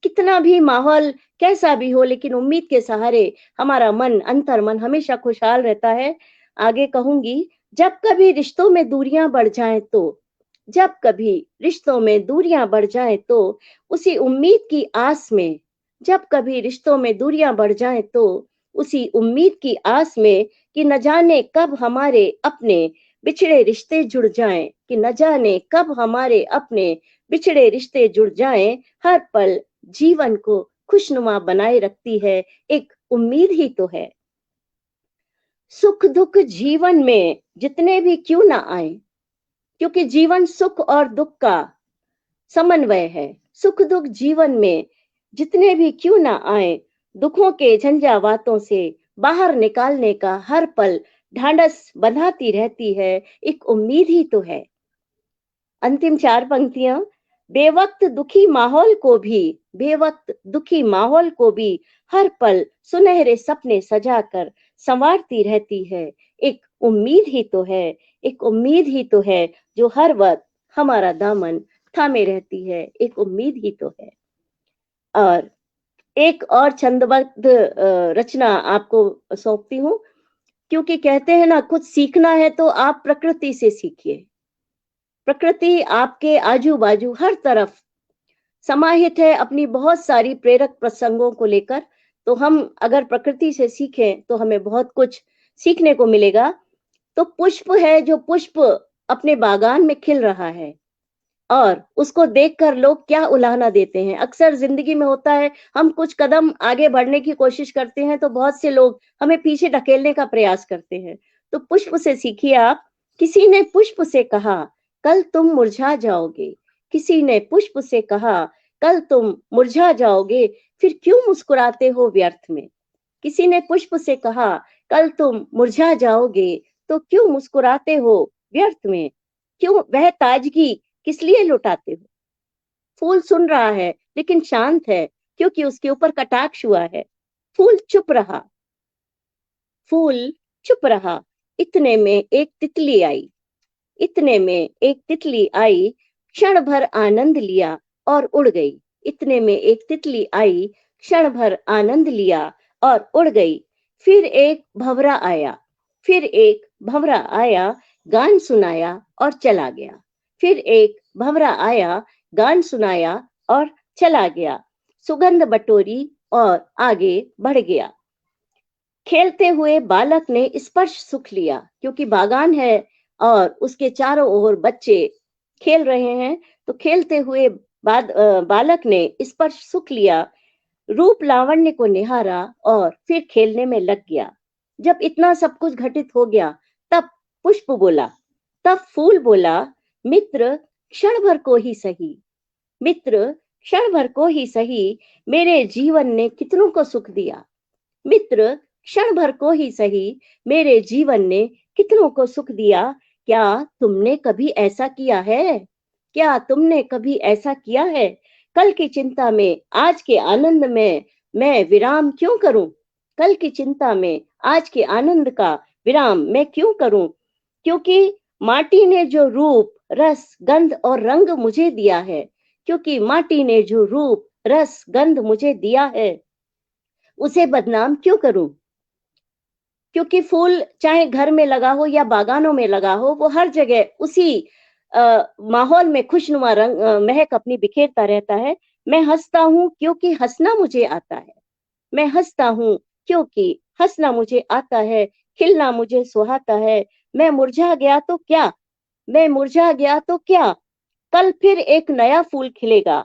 Speaker 6: कितना भी माहौल कैसा भी हो, लेकिन उम्मीद के सहारे हमारा मन, अंतर मन हमेशा खुशहाल रहता है। आगे कहूंगी, जब कभी रिश्तों में दूरियां बढ़ जाएं तो, जब कभी रिश्तों में दूरियां बढ़ जाएं तो उसी उम्मीद की आस में, जब कभी रिश्तों में दूरियां बढ़ जाएं तो उसी उम्मीद की आस में कि न जाने कब हमारे अपने बिछड़े रिश्ते जुड़ जाएं, कि न जाने कब हमारे अपने बिछड़े रिश्ते जुड़ जाएं, हर पल जीवन को खुशनुमा बनाए रखती है। एक उम्मीद ही तो है। सुख दुख जीवन में जितने भी क्यों ना आए, क्योंकि जीवन सुख और दुख का समन्वय है। सुख दुख जीवन में जितने भी क्यों ना आए, दुखों के झंझावातों से बाहर निकालने का हर पल ढांढस बंधाती रहती है। एक उम्मीद ही तो है। अंतिम 4 पंक्तियां। बेवक्त दुखी माहौल को भी, बेवक्त दुखी माहौल को भी हर पल सुनहरे सपने सजाकर संवारती रहती है। एक उम्मीद ही तो है, एक उम्मीद ही तो है जो हर वक्त हमारा दामन थामे रहती है। एक उम्मीद ही तो है। और एक और छंदबद्ध रचना आपको सौंपती हूँ, क्योंकि कहते हैं ना, कुछ सीखना है तो आप प्रकृति से सीखिए। प्रकृति आपके आजू बाजू हर तरफ समाहित है अपनी बहुत सारी प्रेरक प्रसंगों को लेकर। तो हम अगर प्रकृति से सीखें तो हमें बहुत कुछ सीखने को मिलेगा। तो पुष्प है, जो पुष्प अपने बागान में खिल रहा है और उसको देखकर लोग क्या उलाहना देते हैं। अक्सर जिंदगी में होता है, हम कुछ कदम आगे बढ़ने की कोशिश करते हैं तो बहुत से लोग हमें पीछे ढकेलने का प्रयास करते हैं। तो पुष्प से सीखिए आप। किसी ने पुष्प से कहा, कल तुम मुरझा जाओगे। किसी ने पुष्प से कहा, कल तुम मुरझा जाओगे, फिर क्यों मुस्कुराते हो व्यर्थ में। किसी ने पुष्प से कहा, कल तुम मुरझा जाओगे, तो क्यों मुस्कुराते हो व्यर्थ में। क्यों वह ताजगी किस लिए लुटाते हो। फूल सुन रहा है लेकिन शांत है, क्योंकि उसके ऊपर कटाक्ष हुआ है। फूल चुप रहा, फूल चुप रहा। इतने में एक तितली आई। इतने में एक तितली आई, क्षण भर आनंद लिया और उड़ गई। इतने में एक तितली आई, क्षण भर आनंद लिया और उड़ गई। फिर एक भंवरा आया। फिर एक भंवरा आया, गान सुनाया और चला गया। फिर एक भंवरा आया, गान सुनाया और चला गया। सुगंध बटोरी और आगे बढ़ गया। खेलते हुए बालक ने स्पर्श सुख लिया, क्योंकि बागान है और उसके चारों ओर बच्चे खेल रहे हैं। तो खेलते हुए बालक ने स्पर्श सुख लिया, रूप लावण्य को निहारा और फिर खेलने में लग गया। जब इतना सब कुछ घटित हो गया, तब पुष्प बोला, तब फूल बोला, मित्र क्षण भर को ही सही, मित्र क्षण भर को ही सही, मेरे जीवन ने कितनों को सुख दिया। मित्र क्षण भर को ही सही, मेरे जीवन ने कितनों को सुख दिया। क्या तुमने कभी ऐसा किया है? क्या तुमने कभी ऐसा किया है? कल की चिंता में आज के आनंद में मैं विराम क्यों करूं? कल की चिंता में आज के आनंद का विराम मैं क्यों करूं? क्योंकि माटी ने जो रूप, रस, गंध और रंग मुझे दिया है, क्योंकि माटी ने जो रूप, रस, गंध मुझे दिया है, उसे बदनाम क्यों करूं? क्योंकि फूल चाहे घर में लगा हो या बागानों में लगा हो, वो हर जगह उसी माहौल में खुशनुमा रंग महक अपनी बिखेरता रहता है। मैं हंसता हूं क्योंकि हंसना मुझे आता है। मैं हंसता हूं क्योंकि हंसना मुझे आता है। खिलना मुझे सुहाता है। मैं मुरझा गया तो क्या, मैं मुरझा गया तो क्या, कल फिर एक नया फूल खिलेगा।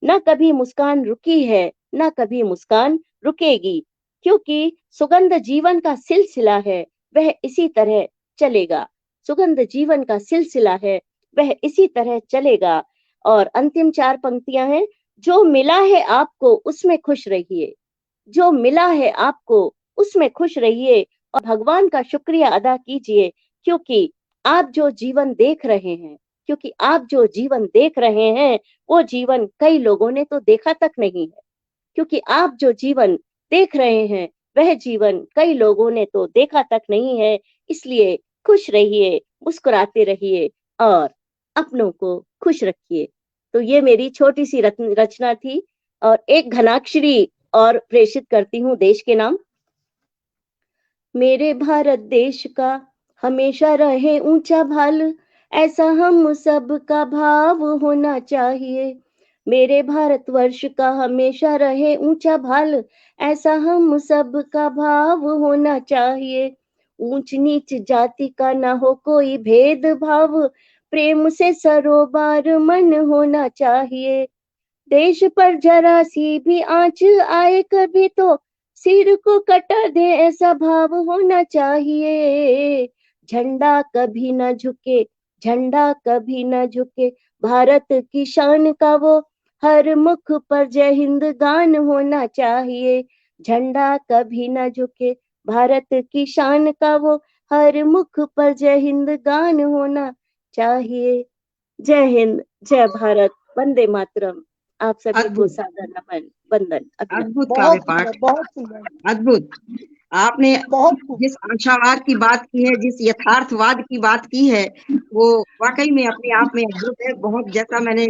Speaker 6: न कभी मुस्कान रुकी है, न कभी मुस्कान रुकेगी, क्योंकि सुगंध जीवन का सिलसिला है, वह इसी तरह चलेगा। सुगंध जीवन का सिलसिला है, वह इसी तरह चलेगा। और अंतिम 4 पंक्तियां हैं। जो मिला है आपको उसमें खुश रहिए, जो मिला है आपको उसमें खुश रहिए और भगवान का शुक्रिया अदा कीजिए, क्योंकि आप जो जीवन देख रहे हैं, क्योंकि आप जो जीवन देख रहे हैं, वो जीवन कई लोगों ने तो देखा तक नहीं है। क्योंकि आप जो जीवन देख रहे हैं, वह जीवन कई लोगों ने तो देखा तक नहीं है। इसलिए खुश रहिए, मुस्कुराते रहिए और अपनों को खुश रखिए। तो ये मेरी छोटी सी रचना थी। और एक घनाक्षरी और प्रेषित करती हूँ देश के नाम। मेरे भारत देश का हमेशा रहे ऊंचा भाल, ऐसा हम सब का भाव होना चाहिए। मेरे भारतवर्ष का हमेशा रहे ऊंचा भाल, ऐसा हम सब का भाव होना चाहिए। ऊंच नीच जाति का ना हो कोई भेदभाव, प्रेम से सरोबार मन होना चाहिए। देश पर जरा सी भी आंच आए कभी तो सिर को कटा दे, ऐसा भाव होना चाहिए। झंडा कभी न झुके, झंडा कभी न झुके, भारत की शान का वो हर मुख पर जय हिंद गान होना चाहिए। झंडा कभी न झुके, भारत की शान का वो हर मुख पर जय हिंद गान होना चाहिए। जय हिंद, जय भारत, वंदे मातरम। आप सभी को सादर नमन, वंदन,
Speaker 2: अद्भुत काव्य पाठ,
Speaker 1: बहुत सुंदर,
Speaker 2: अद्भुत। आपने जिस आशावाद की बात की है, जिस यथार्थवाद की बात की है, वो वाकई में अपने आप में अद्भुत है। बहुत, जैसा मैंने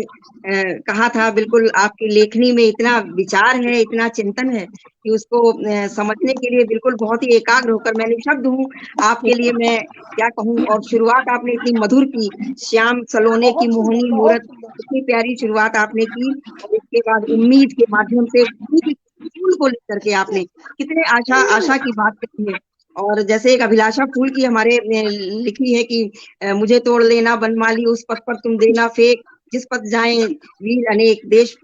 Speaker 2: कहा था, बिल्कुल आपकी लेखनी में इतना विचार है, इतना चिंतन है कि उसको समझने के लिए बिल्कुल बहुत ही एकाग्र होकर मैं निशब्द हूँ। आपके लिए मैं क्या कहूँ। और शुरुआत आपने इतनी मधुर की, श्याम सलोने की मोहनी मूरत, इतनी प्यारी शुरुआत आपने की। और इसके बाद उम्मीद के माध्यम से फूल को लेकर के आपने कितने आशा की बात कही है। और जैसे एक अभिलाषा फूल की हमारे लिखी है कि मुझे तोड़ लेना बनमाली, उस पथ पर तुम देना फेंक, जिस पथ जाए वीर अनेक, देश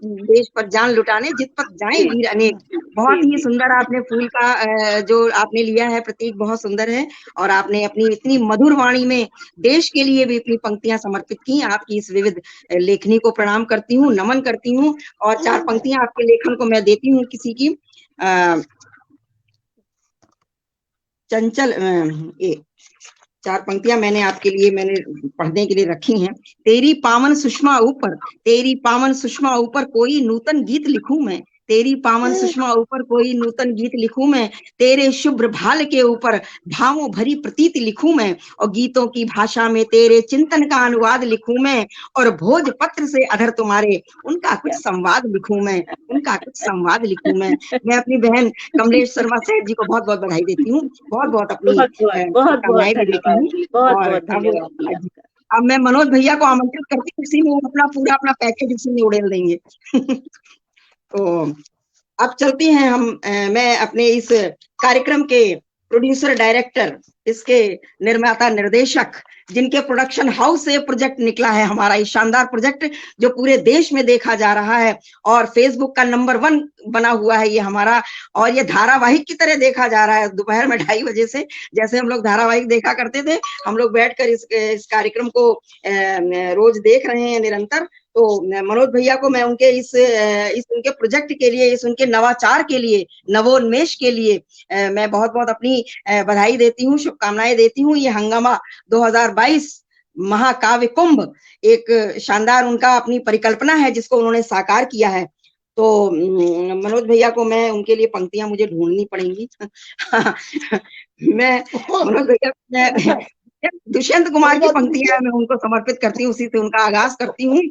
Speaker 2: पर जान लुटाने जिस पथ जाए वीर अनेक। बहुत ही सुंदर आपने फूल का जो आपने लिया है प्रतीक, बहुत सुंदर है। और आपने अपनी इतनी मधुर वाणी में देश के लिए भी अपनी पंक्तियां समर्पित की। आपकी इस विविध लेखनी को प्रणाम करती हूँ, नमन करती हूँ। और 4 पंक्तियां आपके लेखन को मैं देती हूँ किसी की। चंचल 4 पंक्तियां मैंने आपके लिए पढ़ने के लिए रखी हैं। तेरी पावन सुषमा ऊपर, तेरी पावन सुषमा ऊपर कोई नूतन गीत लिखूं मैं, तेरी पावन सुषमा ऊपर कोई नूतन गीत लिखूं मैं, तेरे शुभ्र भाल के ऊपर भावों भरी प्रतीति लिखूं मैं, और गीतों की भाषा में तेरे चिंतन का अनुवाद लिखूं मैं, और भोजपत्र से अधर तुम्हारे उनका कुछ संवाद लिखूं मैं, उनका कुछ संवाद लिखूं मैं। मैं अपनी बहन कमलेश शर्मा सेठ जी को बहुत बहुत बधाई देती हूँ, बहुत बहुत अपनी शुभकामनाएं भी देती हूँ। और अब मैं मनोज भैया को आमंत्रित करती हूँ, उसी में वो अपना पूरा अपना पैकेज उसी में उड़ेल देंगे। तो अब चलती हैं हम, मैं अपने इस कार्यक्रम के प्रोड्यूसर डायरेक्टर, इसके निर्माता निर्देशक, जिनके प्रोडक्शन हाउस से प्रोजेक्ट निकला है हमारा ये शानदार प्रोजेक्ट, जो पूरे देश में देखा जा रहा है और फेसबुक का नंबर 1 बना हुआ है ये हमारा, और ये धारावाहिक की तरह देखा जा रहा है दोपहर में 2:30 बजे से, जैसे हम लोग धारावाहिक देखा करते थे, हम लोग बैठकर इस कार्यक्रम को रोज देख रहे हैं निरंतर। तो मनोज भैया को मैं उनके इस उनके प्रोजेक्ट के लिए, इस उनके नवाचार के लिए, नवोन्मेष के लिए मैं बहुत बहुत अपनी बधाई देती हूँ, शुभकामनाएं देती हूँ। ये हंगामा 2022 महाकाव्य कुंभ एक शानदार उनका अपनी परिकल्पना है जिसको उन्होंने साकार किया है। तो मनोज भैया को मैं, उनके लिए पंक्तियां मुझे ढूंढनी पड़ेंगी। मैं मनोज भैया दुष्यंत कुमार की पंक्तियां मैं उनको समर्पित करती हूँ, उसी से उनका आगाज करती हूँ।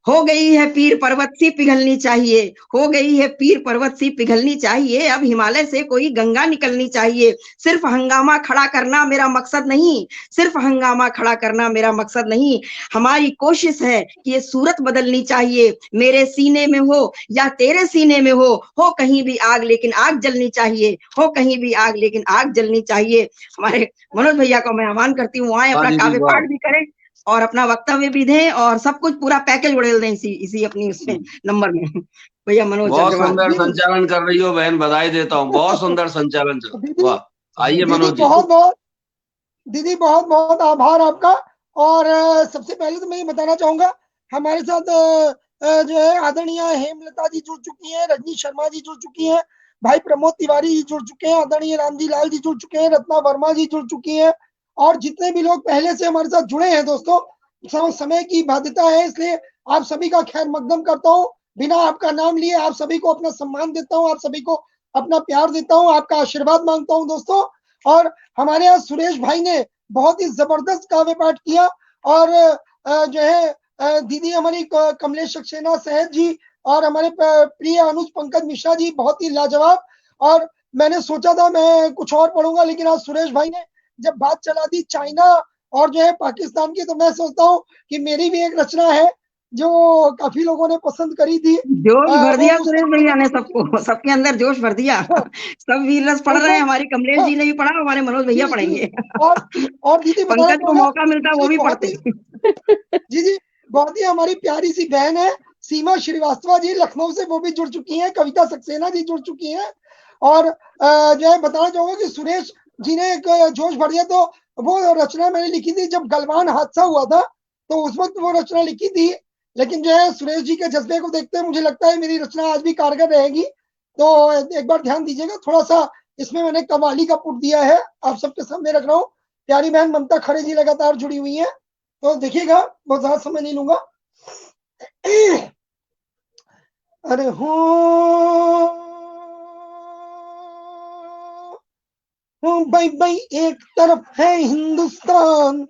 Speaker 2: हो गई है पीर पर्वत सी पिघलनी चाहिए, हो गई है पीर पर्वत सी पिघलनी चाहिए, अब हिमालय से कोई गंगा निकलनी चाहिए। सिर्फ हंगामा खड़ा करना मेरा मकसद नहीं, सिर्फ हंगामा खड़ा करना मेरा मकसद नहीं, हमारी कोशिश है कि ये सूरत बदलनी चाहिए। मेरे सीने में हो या तेरे सीने में हो कहीं भी आग लेकिन आग जलनी चाहिए, हो कहीं भी आग लेकिन आग जलनी चाहिए। हमारे मनोज भैया को मैं आह्वान करती हूँ, आए अपना काव्य पाठ भी करें और अपना वक्तव्य भी दें और सब कुछ पूरा पैकेज उड़ेल दें इसी अपनी उसमें नंबर में। भैया मनोज,
Speaker 3: बहुत सुंदर संचालन कर रही हो बहन, बधाई देता हूँ, बहुत सुंदर संचालन चल। वाह, आइए मनोज जी।
Speaker 1: दीदी बहुत बहुत आभार आपका। और सबसे पहले तो मैं ये बताना चाहूंगा, हमारे साथ जो है आदरणीय हेमलता जी जुड़ चुकी हैं, रजनी शर्मा जी जुड़ चुकी हैं, भाई प्रमोद तिवारी जी जुड़ चुके हैं, आदरणीय रामजी लाल जी जुड़ चुके हैं, रत्ना वर्मा जी जुड़ चुकी हैं, और जितने भी लोग पहले से हमारे साथ जुड़े हैं दोस्तों, समय की बाध्यता है इसलिए आप सभी का खैर मकदम करता हूँ, बिना आपका नाम लिए आप सभी को अपना सम्मान देता हूँ, आप सभी को अपना प्यार देता हूँ, आपका आशीर्वाद मांगता हूँ दोस्तों। और हमारे यहाँ सुरेश भाई ने बहुत ही जबरदस्त काव्य पाठ किया, और जो है दीदी हमारी कमलेश सक्सेना सहज जी और हमारे प्रिय अनुज पंकज मिश्रा जी बहुत ही लाजवाब। और मैंने सोचा था मैं कुछ और पढ़ूंगा, लेकिन आज सुरेश भाई ने जब बात चला दी चाइना और जो है पाकिस्तान की, तो मैं सोचता हूँ कि मेरी भी एक रचना है जो काफी लोगों ने पसंद करी थी।
Speaker 2: जोश भर दिया सुरेश भैया ने सबको, सबके अंदर जोश भर दिया। सब वीर रस पढ़ रहे हैं, हमारी कमलेश जी ने भी पढ़ा, हमारे मनोज भैया पढ़ेंगे,
Speaker 1: और दीदी
Speaker 2: पंकज को मौका मिलता वो भी पढ़ते।
Speaker 1: जी बहुत ही हमारी प्यारी सी बहन है सीमा श्रीवास्तव जी, लखनऊ से, वो भी जुड़ चुकी है, कविता सक्सेना जी जुड़ चुकी है। और जो है बताना चाहूंगा कि सुरेश जी ने एक जोश भर दिया, तो वो रचना मैंने लिखी थी जब गलवान हादसा हुआ था, तो उस वक्त वो रचना लिखी थी, लेकिन जो है सुरेश जी के जज्बे को देखते हुए मुझे लगता है मेरी रचना आज भी कारगर रहेगी। तो एक बार ध्यान दीजिएगा, थोड़ा सा इसमें मैंने कव्वाली का पुट दिया है, आप सबके सामने रख रहा हूँ। प्यारी बहन ममता खड़े जी लगातार जुड़ी हुई है, तो देखिएगा, बहुत ज्यादा समय नहीं लूंगा। अरे हो भाई भाई, एक तरफ है हिंदुस्तान,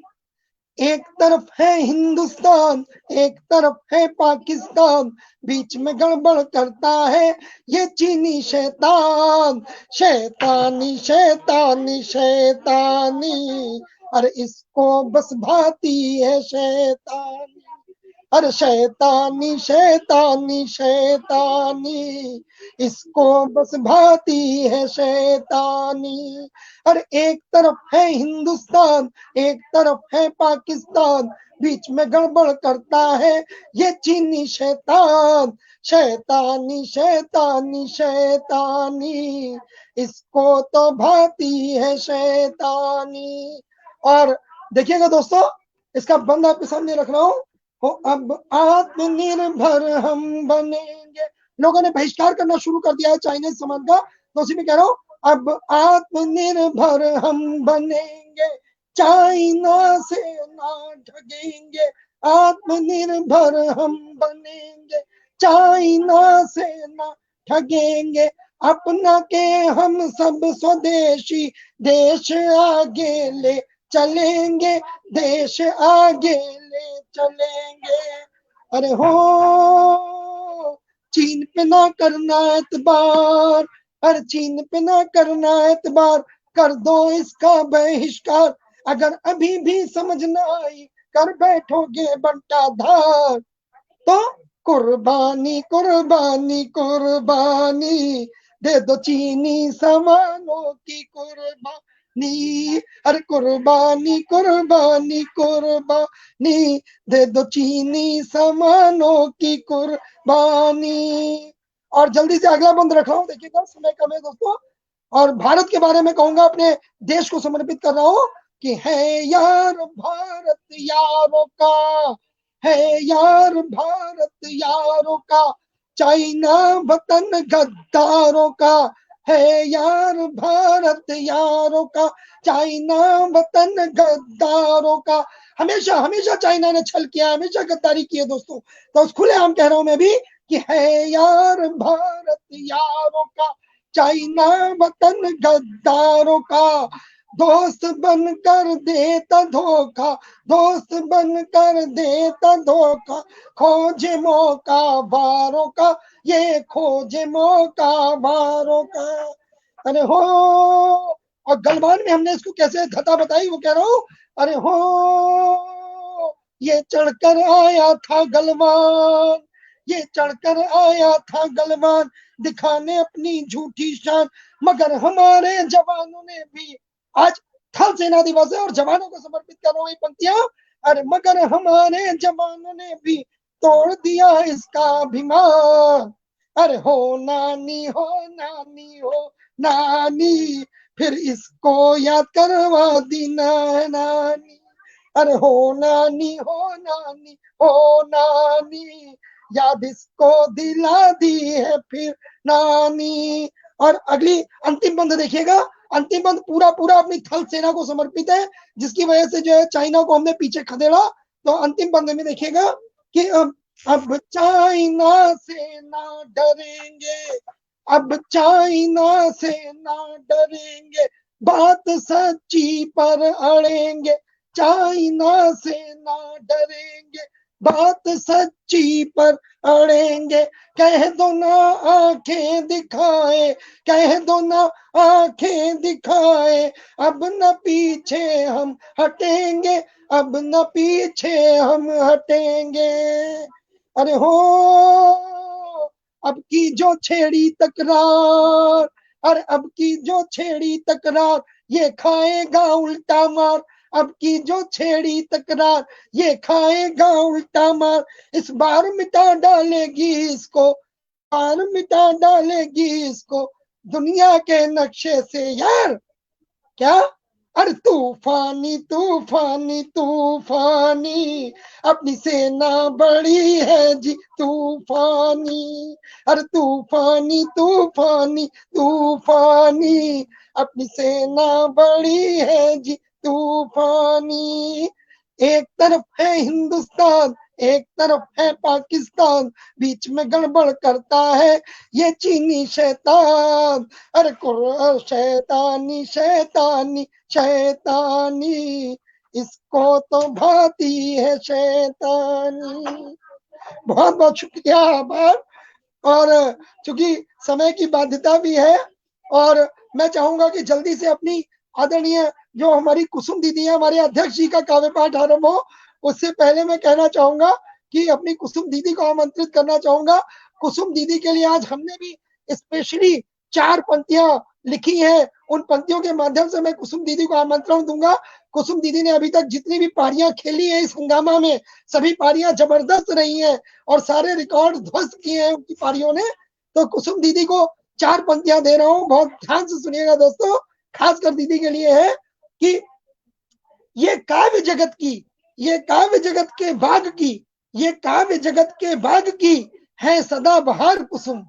Speaker 1: एक तरफ है हिंदुस्तान, एक तरफ है पाकिस्तान, बीच में गड़बड़ करता है ये चीनी शैतान, शैतानी शैतानी शैतानी, अरे इसको बस भाती है शैतानी, अरे शैतानी शैतानी शैतानी, इसको बस भाती है शैतानी। अरे एक तरफ है हिंदुस्तान, एक तरफ है पाकिस्तान, बीच में गड़बड़ करता है ये चीनी शैतान, शैतानी शैतानी शैतानी, इसको तो भाती है शैतानी। और देखिएगा दोस्तों, इसका बंद आपके सामने रख रहा हूं। अब आत्मनिर्भर हम बनेंगे, लोगों ने बहिष्कार करना शुरू कर दिया है चाइनीज सामान का, तो उसी में कह रहा हूं, अब आत्मनिर्भर हम बनेंगे, चाइना से ना ठगेंगे, आत्मनिर्भर हम बनेंगे, चाइना से ना ठगेंगे, अपना के हम सब स्वदेशी, देश आगे ले चलेंगे, देश आगे ले चलेंगे। अरे हो चीन पे ना करना एतबार, अरे चीन पे ना करना एतबार, कर दो इसका बहिष्कार, अगर अभी भी समझ ना आई कर बैठोगे बंटा धार, तो कुर्बानी कुर्बानी कुर्बानी दे दो चीनी सामानों की कुर्बानी, अरे कुर्बानी कुर्बानी कुर्बानी दे दो चीनी सामानों की कुर्बानी। और जल्दी से अगला बंद रख रहा हूं, देखिएगा समय कम है दोस्तों। और भारत के बारे में कहूंगा, अपने देश को समर्पित कर रहा हूं कि है यार भारत यारों का, है यार भारत यारों का, चाइना वतन गद्दारों का, है यार भारत यारों का, चाइना वतन गद्दारों का। हमेशा हमेशा चाइना ने छल किया, हमेशा गद्दारी की है दोस्तों। तो उस खुलेआम कह रहा हूं मैं भी कि है यार भारत यारों का, चाइना वतन गद्दारों का, दोस्त बनकर देता धोखा, दोस्त बनकर देता धोखा, खोजे मौका बारों का, ये खोजे मौका बारों का। अरे हो, और गलवान में हमने इसको कैसे घटा बताई, वो कह रहा हूं। अरे हो ये चढ़कर आया था गलवान, ये चढ़कर आया था गलवान, दिखाने अपनी झूठी शान, मगर हमारे जवानों ने भी, आज थल सेना दिवस है और जवानों को समर्पित कर रहा हूं ये पंक्तियां, अरे मगर हमारे जवानों ने भी तोड़ दिया इसका अभिमान, अरे हो नानी हो नानी हो नानी, फिर इसको याद करवा दी नानी, अरे हो नानी हो नानी हो नानी, याद इसको दिला दी है फिर नानी। और अगली अंतिम बंद देखिएगा, अंतिम बंद पूरा पूरा अपनी थल सेना को समर्पित है, जिसकी वजह से जो है चाइना को हमने पीछे खदेड़ा। तो अंतिम बंद में देखिएगा कि अब चाइना से ना डरेंगे, अब चाइना से ना डरेंगे, बात सच्ची पर अड़ेंगे, चाइना से ना डरेंगे, बात सच्ची पर अड़ेंगे, कह दो ना आंखें दिखाए, कह दो ना आंखें दिखाए, अब न पीछे हम हटेंगे, अब न पीछे हम हटेंगे। अरे हो अब की जो छेड़ी तकरार, अरे अब की जो छेड़ी तकरार, ये खाएगा उल्टा मार, अब की जो छेड़ी तकरार, ये खाएगा उल्टा मार, इस बार मिटा डालेगी इसको, बार मिटा डालेगी इसको दुनिया के नक्शे से यार। क्या, अरे तूफानी तूफानी तूफानी, अपनी सेना बड़ी है जी तूफानी, अरे तूफानी तूफानी तूफानी, अपनी सेना बड़ी है जी तूफानी। एक तरफ है हिंदुस्तान, एक तरफ है पाकिस्तान, बीच में गड़बड़ करता है ये चीनी शैतान, अरे शैतानी शैतानी शैतानी, इसको तो भाती है शैतानी। बहुत बहुत शुक्रिया, आभार। और चूंकि समय की बाध्यता भी है, और मैं चाहूंगा कि जल्दी से अपनी आदरणीय जो हमारी कुसुम दीदी है, हमारे अध्यक्ष जी का काव्य पाठ आरंभ हो, उससे पहले मैं कहना चाहूंगा कि अपनी कुसुम दीदी को आमंत्रित करना चाहूंगा। कुसुम दीदी के लिए आज हमने भी स्पेशली 4 पंक्तियां लिखी हैं, उन पंक्तियों के माध्यम से मैं कुसुम दीदी को आमंत्रण दूंगा। कुसुम दीदी ने अभी तक जितनी भी पारियां खेली है इस हंगामा में, सभी पारियां जबरदस्त रही हैं और सारे रिकॉर्ड ध्वस्त किए हैं उनकी पारियों ने। तो कुसुम दीदी को 4 पंक्तियां दे रहा हूं, बहुत ध्यान से सुनिएगा दोस्तों, खासकर दीदी के लिए है कि ये काव्य जगत की, ये काव्य जगत के बाग की, ये काव्य जगत के बाग की है सदाबहार कुसुम,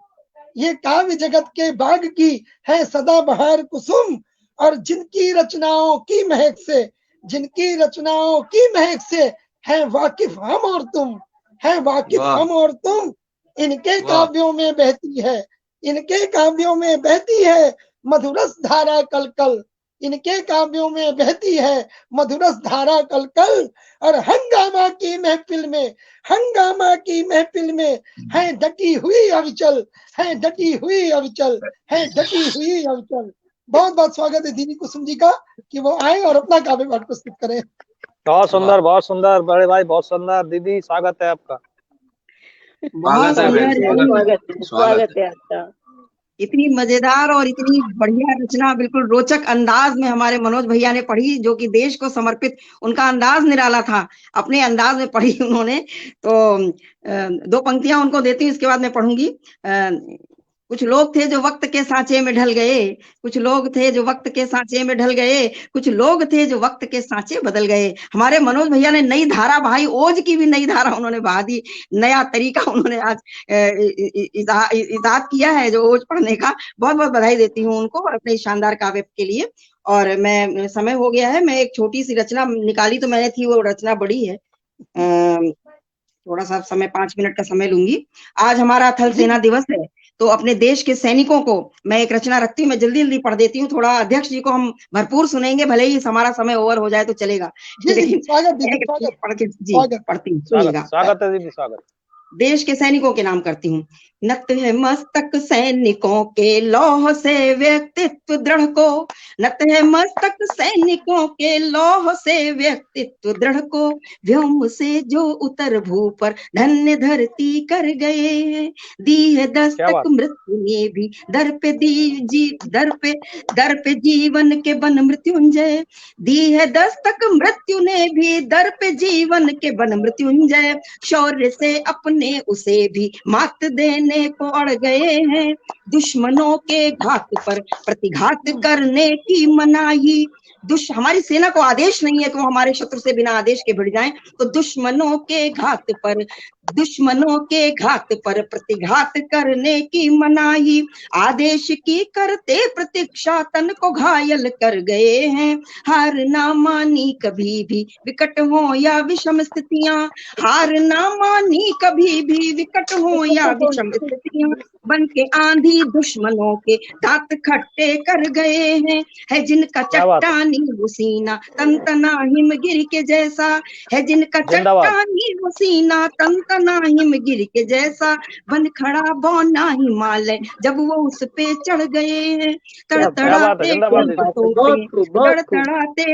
Speaker 1: ये काव्य जगत के बाग की है सदाबहार कुसुम, और जिनकी रचनाओं की महक से, जिनकी रचनाओं की महक से है वाकिफ हम और तुम, है वाकिफ हम और तुम, इनके काव्यों में बहती है इनके काव्यों में बहती है मधुरस धारा कल कल, इनके काव्यों में बहती है मधुरस धारा कल कल। और हंगामा की महफिल में, हंगामा की महफिल में है डटी हुई अविचल, है डटी हुई अविचल, है डटी हुई अविचल। बहुत बहुत स्वागत है दीदी कुसुम जी का कि वो आए और अपना काव्य पाठ प्रस्तुत करें।
Speaker 5: बहुत सुंदर बड़े भाई, बहुत सुंदर। दीदी स्वागत है आपका।
Speaker 2: बहुत
Speaker 6: स्वागत है आपका।
Speaker 2: इतनी मजेदार और इतनी बढ़िया रचना बिल्कुल रोचक अंदाज में हमारे मनोज भैया ने पढ़ी, जो कि देश को समर्पित, उनका अंदाज निराला था, अपने अंदाज में पढ़ी उन्होंने। तो 2 पंक्तियां उनको देती हूँ, इसके बाद मैं पढ़ूंगी। कुछ लोग थे जो वक्त के सांचे में ढल गए, कुछ लोग थे जो वक्त के सांचे में ढल गए, कुछ लोग थे जो वक्त के सांचे बदल गए। हमारे मनोज भैया ने नई धारा बहाई, ओज की भी नई धारा उन्होंने बहा दी, नया तरीका उन्होंने आज इजाद किया है जो ओज पढ़ने का। बहुत बहुत बधाई देती हूँ उनको और अपने शानदार काव्य के लिए। और मैं, समय हो गया है, मैं एक छोटी सी रचना निकाली तो मैंने थी, वो रचना बड़ी है, थोड़ा सा समय 5 मिनट का समय लूंगी। आज हमारा थल सेना दिवस है, तो अपने देश के सैनिकों को मैं एक रचना रखती हूँ, मैं जल्दी जल्दी पढ़ देती हूँ। थोड़ा अध्यक्ष जी को हम भरपूर सुनेंगे, भले ही हमारा समय ओवर हो जाए तो चलेगा, लेकिन पढ़ती हूँ, सुनिएगा।
Speaker 5: स्वागत है दीदी, स्वागत।
Speaker 2: देश के सैनिकों के नाम करती हूँ। नत है मस्तक सैनिकों के लौह से व्यक्तित्व दृढ़ को, नत है मस्तक सैनिकों के लौह से व्यक्तित्व दृढ़ को, व्योम से जो उतर भू पर धन्य धरती कर गए, दी है दस्तक मृत्यु ने भी दर पे जीवन के बन मृत्युंजय, दी है दस्तक मृत्यु ने भी दर पे जीवन के बन मृत्युंजय, शौर्य से अपने उसे भी मात देने को अड़ गए हैं, दुश्मनों के घात पर प्रतिघात करने की मनाही। हमारी सेना को आदेश नहीं है कि वो हमारे शत्रु से बिना आदेश के भिड़ जाएं, तो दुश्मनों के घात पर प्रतिघात करने की मनाही, आदेश की करते प्रतीक्षा तन को घायल कर गए हैं, हार ना मानी कभी भी विकट हो या विषम स्थितियां, हार ना मानी कभी भी विकट हो या विषम स्थितियां, बन के आंधी दुश्मनों के दांत खट्टे कर गए हैं, है जिनका चट्टानी वो सीना तनतना हिमगिर के जैसा, है जिनका चट्टानी वो सीना तनतना हिमगिर के जैसा, बन खड़ा बौना हिमालय जब वो उस पे चढ़ गए हैं, तड़तड़ाते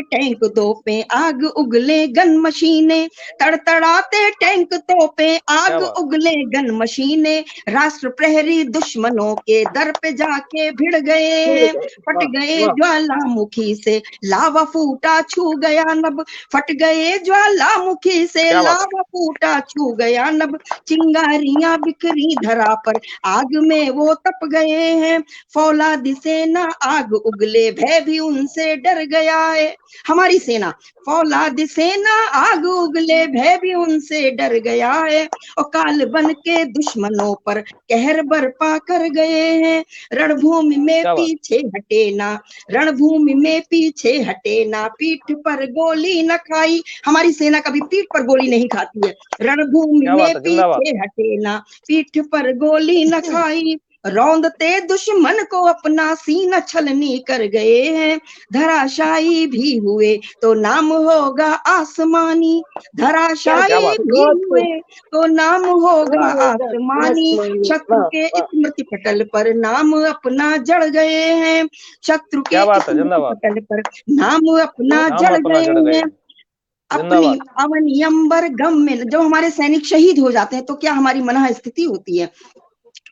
Speaker 2: टैंक तोपे आग उगले गन मशीनें, तड़तड़ाते टैंक तोपे आग उगले गन मशीनें, राष्ट्र प्रहरी दुश्मनों के दर पे जाके भिड़ गए, फट गए ज्वालामुखी से लावा फूटा छू गया नभ, फट गए ज्वालामुखी से लावा फूटा छू गया नभ, चिंगारियां बिखरी धरा पर आग में वो तप गए हैं, फौलादी सेना आग उगले भय भी उनसे डर गया है, हमारी सेना फौलादी सेना आग उगले भय भी उनसे डर गया है, और काल बन के दुश्मनों पर कहर बरपा कर गए हैं, रणभूमि में पीछे हटे ना, रणभूमि में पीछे हटे ना, पीठ पर गोली न खाई, हमारी सेना कभी पीठ पर गोली नहीं खाती है, रणभूमि में पीछे हटे ना, पीठ पर गोली न खाई, रौंदते दुश्मन को अपना सीना छलनी कर गए हैं, धराशायी भी हुए तो नाम होगा आसमानी, धराशायी भी हुए तो नाम होगा आसमानी, शत्रु के स्मृति पटल पर नाम अपना जड़ गए हैं, शत्रु के स्मृति पटल पर नाम अपना जड़ गए हैं, अपनी अवनी अंबर गम में, जब हमारे सैनिक शहीद हो जाते हैं तो क्या हमारी मनः स्थिति होती है,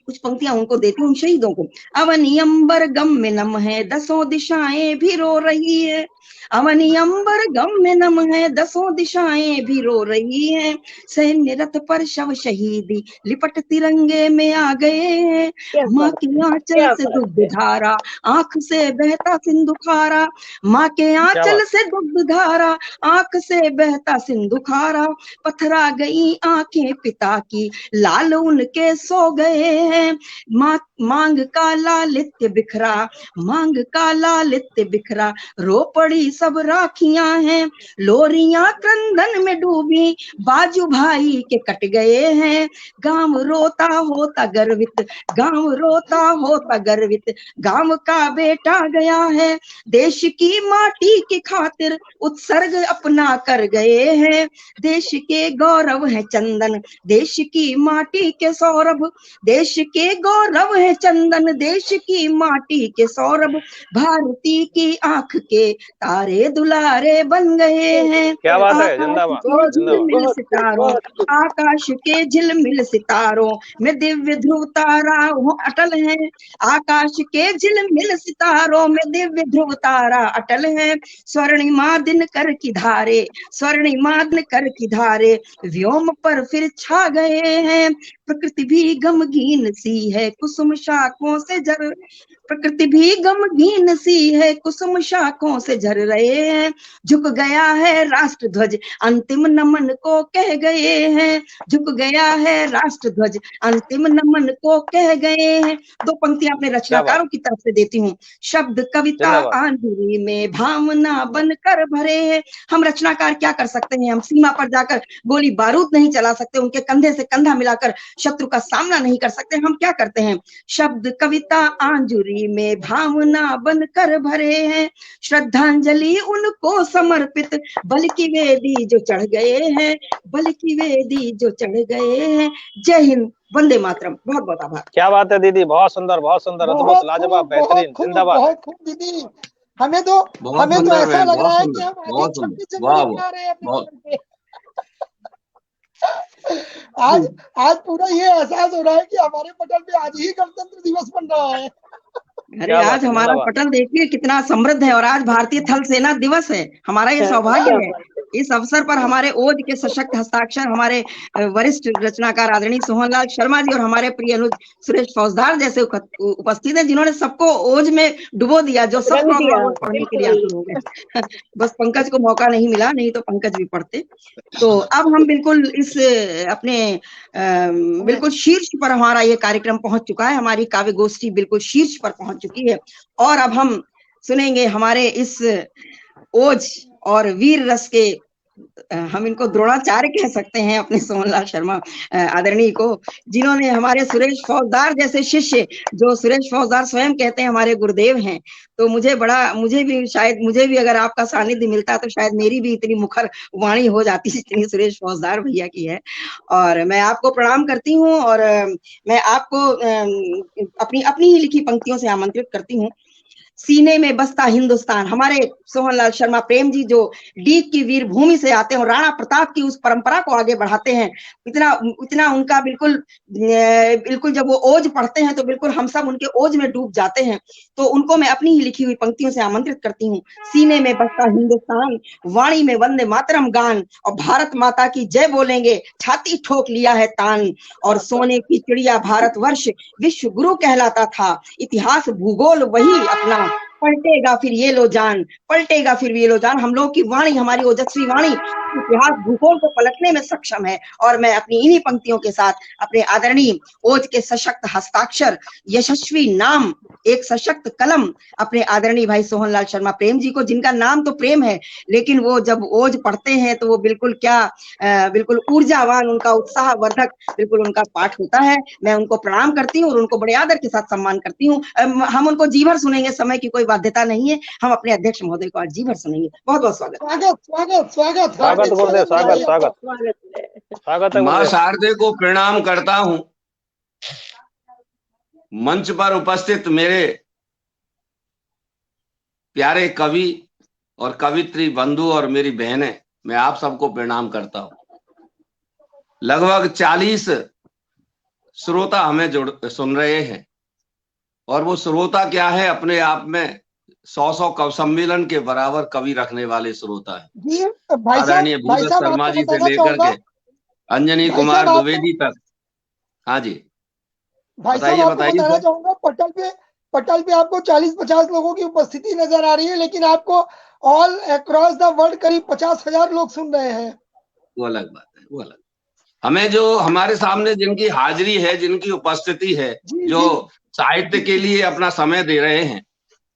Speaker 2: कुछ पंक्तियां उनको देती हूँ शहीदों को। अवनी अंबर गम में नम है, 10 दिशाएं भी रो रही है, अवनी अंबर गम में नम है, 10 दिशाएं भी रो रही हैं, सैन्य रथ पर शव शहीदी लिपट तिरंगे में आ गए हैं, माँ के आंचल से दुग्ध धारा आंख से बहता सिंधु खारा, माँ के आंचल से दुग्ध धारा आंख से बहता सिंधु खारा, पथरा गई आंखें पिता की लाल उनके सो गए हैं, मांग का लालित्य बिखरा, मांग का लालित्य बिखरा, रो पड़े पड़ी सब राखियां हैं, लोरियां क्रंदन में डूबी, बाजू भाई के कट गए हैं। गांव रोता होता गर्वित, गांव रोता होता गर्वित, गांव का बेटा गया है, देश की माटी की खातिर उत्सर्ग अपना कर गए हैं। देश के गौरव है चंदन, देश की माटी के सौरभ, देश के गौरव है चंदन, देश की माटी के सौरभ, भारती की आंख के तारे दुलारे बन गए हैं।
Speaker 5: क्या बात है, जिंदाबाद
Speaker 2: झिलमिल सितारों, आकाश के झिलमिल सितारों में दिव्य ध्रुव तारा अटल है, आकाश के झिलमिल सितारों में दिव्य ध्रुव तारा अटल है। स्वर्णिमा दिनकर की धारे, स्वर्णिमा दिनकर की धारे व्योम पर फिर छा गए हैं। प्रकृति भी गमगीन सी है कुसुम शाखों से झर, प्रकृति भी गमगीन सी है कुसुम शाखों से झर रहे हैं। झुक गया है राष्ट्र ध्वज, अंतिम नमन को कह गए हैं, झुक गया है राष्ट्र ध्वज, अंतिम नमन को कह गए हैं। दो पंक्तियां अपने रचनाकारों की तरफ से देती हूँ। शब्द कविता आंधुरी में भावना बनकर भरे हैं। हम रचनाकार क्या कर सकते हैं? हम सीमा पर जाकर गोली बारूद नहीं चला सकते, उनके कंधे से कंधा मिलाकर शत्रु का सामना नहीं कर सकते। हम क्या करते हैं? शब्द कविता आंजुरी में भावना बनकर भरे हैं, श्रद्धांजलि उनको समर्पित, बल की वेदी जो चढ़ गए हैं, बल की वेदी जो चढ़ गए हैं। जय हिंद, वंदे मातरम। बहुत बहुत आभार।
Speaker 5: क्या बात है दीदी, बहुत सुंदर, अद्भुत, लाजवाब, बेहतरीन, जिंदाबाद।
Speaker 1: बहुत खूब दीदी, हमें तो ऐसा लग रहा है कि हम 26 जनवरी मना रहे हैं अपने। आज पूरा ये एहसास हो रहा है कि हमारे पटल पे आज ही गणतंत्र दिवस बन रहा है।
Speaker 2: अरे आज हमारा पटल देखिए कितना समृद्ध है, और आज भारतीय थल सेना दिवस है। हमारा ये सौभाग्य है इस अवसर पर हमारे ओज के सशक्त हस्ताक्षर हमारे वरिष्ठ रचनाकार आदरणीय सोहनलाल शर्मा जी और हमारे प्रिय अनुज सुरेश फौजदार जैसे उपस्थित हैं, जिन्होंने सबको ओज में डुबो दिया, जो सब पढ़ने के लिए आतुर हो गए। बस पंकज को मौका नहीं मिला, नहीं तो पंकज भी पढ़ते। तो अब हम बिल्कुल इस अपने बिल्कुल शीर्ष पर हमारा ये कार्यक्रम पहुंच चुका है, हमारी काव्य गोष्ठी बिल्कुल शीर्ष पर पहुंच चुकी है। और अब हम सुनेंगे हमारे इस ओज और वीर रस के, हम इनको द्रोणाचार्य कह सकते हैं, अपने सोहनलाल शर्मा आदरणीय को, जिन्होंने हमारे सुरेश फौजदार जैसे शिष्य, जो सुरेश फौजदार स्वयं कहते हैं हमारे गुरुदेव हैं। तो मुझे भी अगर आपका सानिध्य मिलता तो शायद मेरी भी इतनी मुखर वाणी हो जाती जितनी सुरेश फौजदार भैया की है। और मैं आपको प्रणाम करती हूँ और मैं आपको अपनी ही लिखी पंक्तियों से आमंत्रित करती हूँ। सीने में बसता हिंदुस्तान, हमारे सोहनलाल शर्मा प्रेम जी जो डीग की वीर भूमि से आते हैं और राणा प्रताप की उस परंपरा को आगे बढ़ाते हैं, इतना उनका बिल्कुल जब वो ओज पढ़ते हैं तो बिल्कुल हम सब उनके ओज में डूब जाते हैं। तो उनको मैं अपनी ही लिखी हुई पंक्तियों से आमंत्रित करती हूँ। सीने में बसता हिंदुस्तान, वाणी में वंदे मातरम गान, और भारत माता की जय बोलेंगे, छाती ठोक लिया है तान, और सोने की चिड़िया भारतवर्ष विश्व गुरु कहलाता था, इतिहास भूगोल वही अपना, पलटेगा फिर ये लो जान, पलटेगा फिर ये लो जान। हम लोग की वाणी, हमारी ओजस्वी वाणी इतिहास भूगोल को पलटने में सक्षम है। और मैं अपनी इन्हीं पंक्तियों के साथ अपने आदरणीय ओज के सशक्त हस्ताक्षर, यशस्वी नाम, एक सशक्त कलम, अपने आदरणीय भाई सोहनलाल शर्मा प्रेम जी को, जिनका नाम तो प्रेम है लेकिन वो जब ओज पढ़ते हैं तो वो बिल्कुल ऊर्जावान, उनका उत्साह वर्धक बिल्कुल उनका पाठ होता है। मैं उनको प्रणाम करती हूँ और उनको बड़े आदर के साथ सम्मान करती हूँ। हम उनको जी भर सुनेंगे, समय की कोई बाध्यता नहीं है। हम अपने अध्यक्ष महोदय को आज जी भर सुनेंगे। बहुत बहुत स्वागत।
Speaker 5: स्वागत है।
Speaker 3: मां शारदे को प्रणाम करता हूं। मंच पर उपस्थित मेरे प्यारे कवि और कवित्री बंधु और मेरी बहनें, मैं आप सबको प्रणाम करता हूं। लगभग 40 श्रोता हमें सुन रहे हैं, और वो श्रोता क्या है, अपने आप में 100 कवि सम्मेलन के बराबर कवि रखने वाले श्रोता है। आदरणीय भूपत शर्मा जी से लेकर के अंजनी कुमार द्विवेदी तक। हाँ जी, बताइए।
Speaker 1: बताना चाहूंगा, पटल पे आपको 40-50 लोगों की उपस्थिति नजर आ रही है, लेकिन आपको ऑल अक्रॉस द वर्ल्ड करीब 50,000 लोग सुन रहे हैं।
Speaker 3: वो अलग बात है, वो अलग। हमें जो हमारे सामने जिनकी हाजिरी है, जिनकी उपस्थिति है, जो साहित्य के लिए अपना समय दे रहे हैं,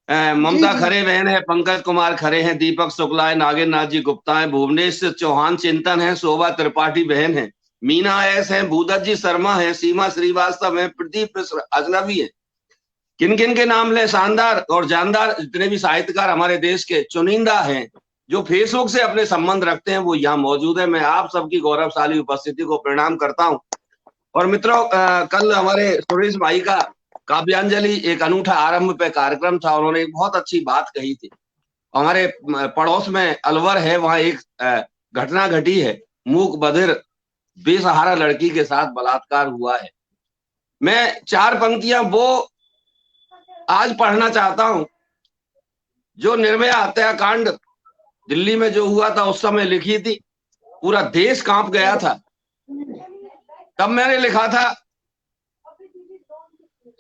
Speaker 3: ममता
Speaker 1: जी।
Speaker 3: खरे बहन है, पंकज कुमार खरे हैं, दीपक शुक्ला है, नागेंद्र जी गुप्ता है, भुवनेश चौहान चिंतन है, शोभा त्रिपाठी बहन है, मीना एस है, भूदत्त जी शर्मा है, सीमा श्रीवास्तव है, प्रदीप अजनबी है। किन किन के नाम ले? शानदार और जानदार जितने भी साहित्यकार हमारे देश के चुनिंदा हैं जो फेसबुक से अपने संबंध रखते हैं, वो यहाँ मौजूद है। मैं आप सबकी गौरवशाली उपस्थिति को प्रणाम करता हूँ। और मित्रों, कल हमारे सुरेश भाई का काव्यांजलि एक अनूठा आरंभ पे कार्यक्रम था। उन्होंने एक बहुत अच्छी बात कही थी। हमारे पड़ोस में अलवर है, वहां एक घटना घटी है, मूक बधिर बेसहारा लड़की के साथ बलात्कार हुआ है। मैं 4 पंक्तियां वो आज पढ़ना चाहता हूं जो निर्भया हत्याकांड दिल्ली में जो हुआ था उस समय लिखी थी। पूरा देश कांप गया था। तब मैंने लिखा था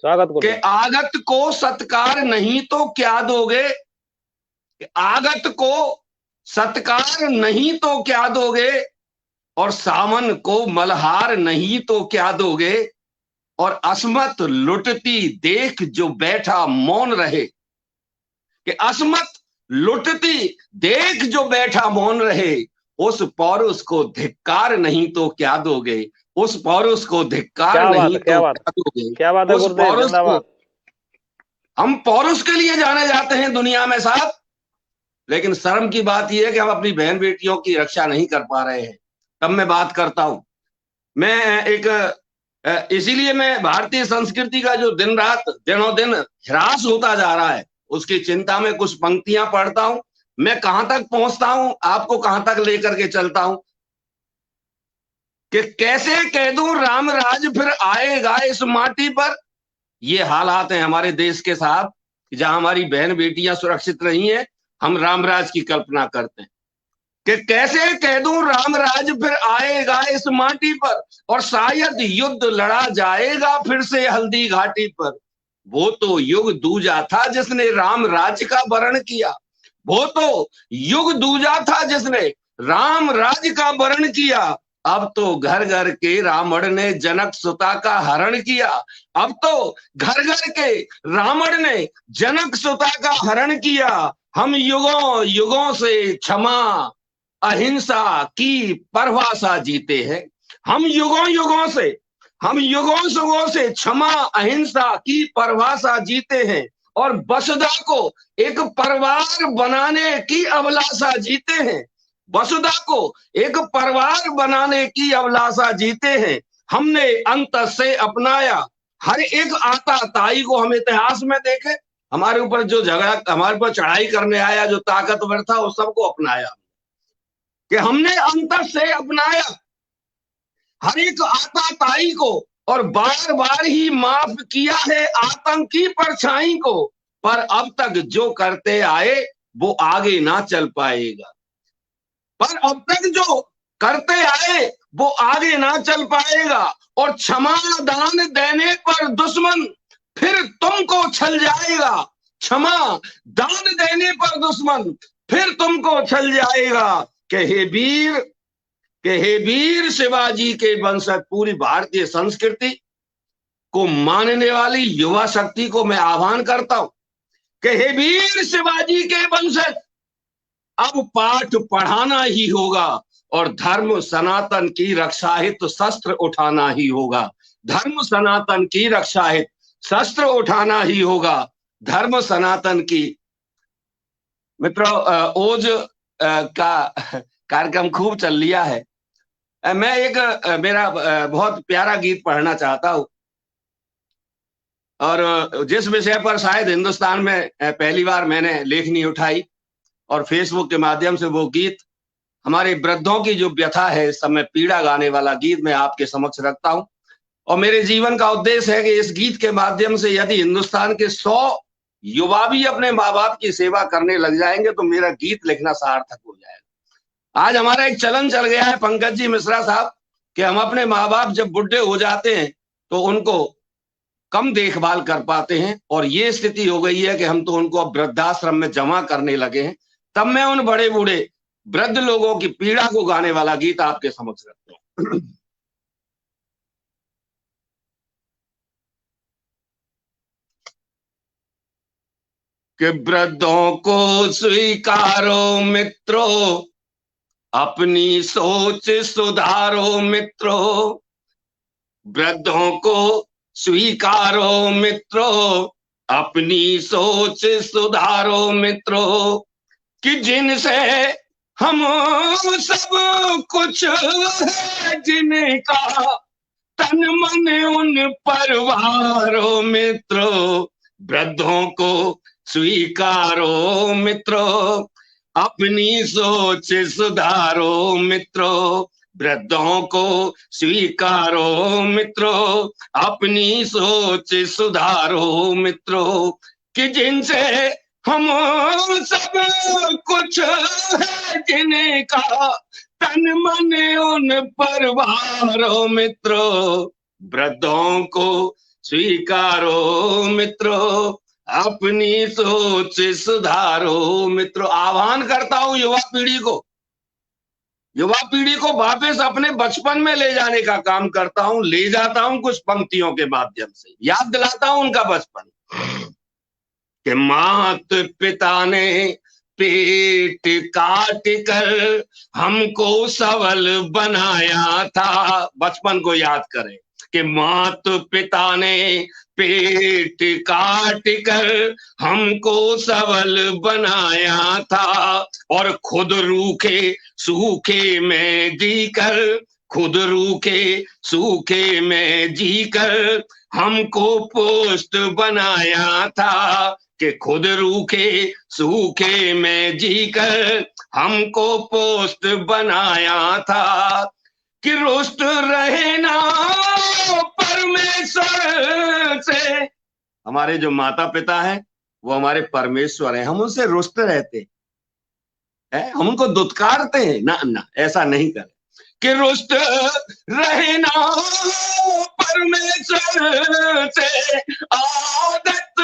Speaker 3: कि आगत को सत्कार नहीं तो क्या दोगे, आगत को सत्कार नहीं तो क्या दोगे, और सामन को मल्हार नहीं तो क्या दोगे, और असमत लुटती देख जो बैठा मौन रहे, कि असमत लुटती देख जो बैठा मौन रहे, उस पौरुष को धिक्कार नहीं तो क्या दोगे, उस पौरुष को धिक्कार नहीं तो क्या दोगे।
Speaker 5: क्या बात है
Speaker 3: उस
Speaker 5: गुरुदेव,
Speaker 3: पौरुष को,
Speaker 5: जिंदाबाद।
Speaker 3: हम पौरुष के लिए जाने जाते हैं दुनिया में साहब, लेकिन शर्म की बात यह है कि हम अपनी बहन बेटियों की रक्षा नहीं कर पा रहे हैं। तब मैं बात करता हूं। मैं इसीलिए मैं भारतीय संस्कृति का जो दिन रात दिनों दिन ह्रास होता जा रहा है उसकी चिंता में कुछ पंक्तियां पढ़ता हूं। मैं कहां तक पहुंचता हूं, आपको कहां तक लेकर के चलता हूं कि कैसे कह दूं राम राज फिर आएगा इस माटी पर। ये हालात हैं हमारे देश के साहब, जहां हमारी बहन बेटियां सुरक्षित नहीं है, हम रामराज की कल्पना करते हैं कि कैसे कह दूं राम राज फिर आएगा इस माटी पर, और शायद युद्ध लड़ा जाएगा फिर से हल्दी घाटी पर। वो तो युग दूजा था जिसने राम राज का वर्ण किया, वो तो युग दूजा था जिसने राम राज का वर्ण किया। अब तो घर घर के रावण ने जनक सुता का हरण किया, अब तो घर घर के रावण ने जनक सुता का हरण किया। हम युगों युगों से क्षमा अहिंसा की परिभाषा जीते हैं, हम युगों युगों से क्षमा अहिंसा की परिभाषा जीते हैं, और वसुधा को एक परिवार बनाने की अभिलाषा जीते हैं, वसुधा को एक परिवार बनाने की अभिलाषा जीते हैं। हमने अंत से अपनाया हर एक आता ताई को। हम इतिहास में देखें, हमारे ऊपर जो झगड़ा, हमारे ऊपर चढ़ाई करने आया जो ताकतवर था, उस सबको अपनाया, कि हमने अंतर से अपनाया हर एक आता ताई को, और बार बार ही माफ किया है आतंकी परछाई को। पर अब तक जो करते आए वो आगे ना चल पाएगा, पर अब तक जो करते आए वो आगे ना चल पाएगा। और क्षमा दान देने पर दुश्मन फिर तुमको छल जाएगा, क्षमा दान देने पर दुश्मन फिर तुमको छल जाएगा। कि हे वीर शिवाजी के वंशज, पूरी भारतीय संस्कृति को मानने वाली युवा शक्ति को मैं आह्वान करता हूं कि हे वीर शिवाजी के वंशज, अब पाठ पढ़ाना ही होगा, और धर्म सनातन की रक्षा हित शस्त्र उठाना ही होगा, धर्म सनातन की रक्षा हित शस्त्र उठाना ही होगा, धर्म सनातन की। मित्रों, ओज का कार्यक्रम खूब चल लिया है। मैं एक मेरा बहुत प्यारा गीत पढ़ना चाहता हूं, और जिस विषय पर शायद हिंदुस्तान में पहली बार मैंने लेखनी उठाई, और फेसबुक के माध्यम से वो गीत, हमारे वृद्धों की जो व्यथा है, इस समय पीड़ा गाने वाला गीत मैं आपके समक्ष रखता हूं। और मेरे जीवन का उद्देश्य है कि इस गीत के माध्यम से यदि हिंदुस्तान के 100 युवा भी अपने माँ बाप की सेवा करने लग जाएंगे तो मेरा गीत लिखना सार्थक हो जाएगा। आज हमारा एक चलन चल गया है पंकज जी मिश्रा साहब, कि हम अपने माँ बाप जब बुढ़े हो जाते हैं तो उनको कम देखभाल कर पाते हैं, और ये स्थिति हो गई है कि हम तो उनको अब वृद्धाश्रम में जमा करने लगे हैं। तब मैं उन बड़े बूढ़े वृद्ध लोगों की पीड़ा को गाने वाला गीत आपके समक्ष रखता हूं। कि वृद्धों को स्वीकारो मित्रों, अपनी सोच सुधारो मित्रों। वृद्धों को स्वीकारो मित्रों, अपनी सोच सुधारो मित्रों, कि जिनसे हम सब कुछ है जिनका, तन मन उन परवारो मित्रों। वृद्धों को स्वीकारो मित्रों, अपनी सोच सुधारो मित्रों। वृद्धों को स्वीकारो मित्रों, अपनी सोच सुधारो मित्रों, कि जिनसे हम सब कुछ है जिनका, तन मन उन परवारो मित्रों। वृद्धों को स्वीकारो मित्रों, अपनी सोच सुधारो मित्रों। आह्वान करता हूं युवा पीढ़ी को वापस अपने बचपन में ले जाने का काम करता हूं, ले जाता हूं कुछ पंक्तियों के माध्यम से, याद दिलाता हूं उनका बचपन। कि मात पिता ने पेट काट कर हमको सबल बनाया था। बचपन को याद करें कि मात पिता ने पेट काट कर हमको सबल बनाया था, और खुद रूखे सूखे में जीकर, खुद रूखे सूखे में जीकर हमको पुष्ट बनाया था। कि खुद रूखे सूखे में जीकर हमको पुष्ट बनाया था। कि रुष्ट रहे ना परमेश्वर से। हमारे जो माता पिता हैं वो हमारे परमेश्वर हैं, हम उनसे रुष्ट रहते हैं, हम उनको दुत्कारते हैं ना, ना ऐसा नहीं करें। कि रुष्ट रहे ना परमेश्वर से, आदत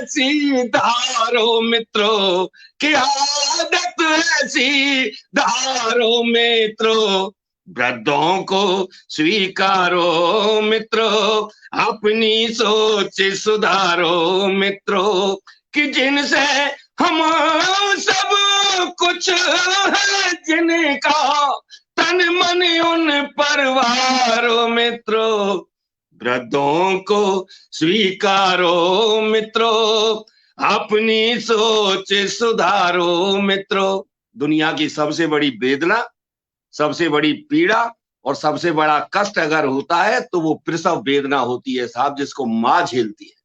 Speaker 3: ऐसी धारो मित्रों, कि आदत ऐसी धारो मित्रों। वृद्धों को स्वीकारो मित्रों, अपनी सोच सुधारो मित्रों, कि जिनसे हम सब कुछ है जिनका, तन मन उन परवारो मित्रों। वृद्धों को स्वीकारो मित्रों, अपनी सोच सुधारो मित्रों। दुनिया की सबसे बड़ी वेदना, सबसे बड़ी पीड़ा और सबसे बड़ा कष्ट अगर होता है तो वो प्रसव वेदना होती है साहब, जिसको मां झेलती है।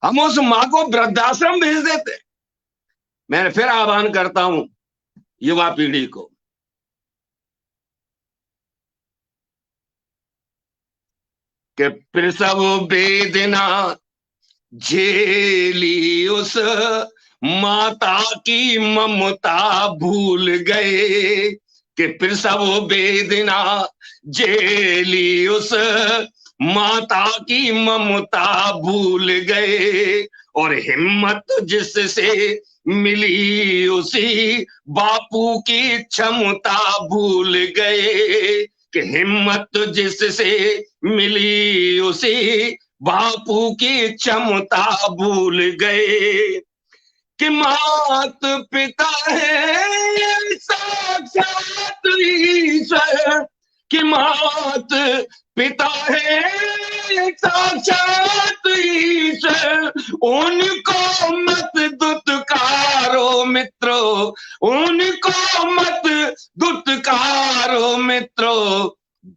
Speaker 3: हम उस मां को वृद्धाश्रम भेज देते। मैं फिर आह्वान करता हूं युवा पीढ़ी को, कि प्रसव वेदना झेली उस माता की ममता भूल गए। कि प्रसव वेदना झेली उस माता की ममता भूल गए, और हिम्मत जिससे मिली उसी बापू की क्षमता भूल गए। कि हिम्मत जिससे मिली उसी बापू की क्षमता भूल गए। कि मात पिता है साक्षात ईश्वर, कि मात पिता है साक्षात ईश्वर, उनको मत दुत्कारो मित्रों, उनको मत दुत्कारो मित्रों।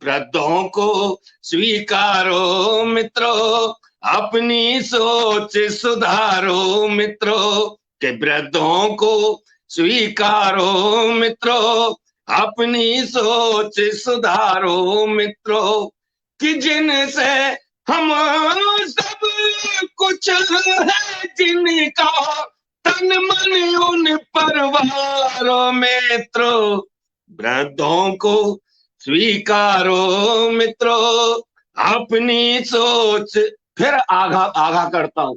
Speaker 3: वृद्धों को स्वीकारो मित्रों, अपनी सोच सुधारो मित्रों। कि वृद्धों को स्वीकारो मित्रों, अपनी सोच सुधारो मित्रों, कि जिनसे हम सब कुछ है जिनका, तन मन उन परवारो मित्रों। वृद्धों को स्वीकारो मित्रों, अपनी सोच। फिर आगा करता हूं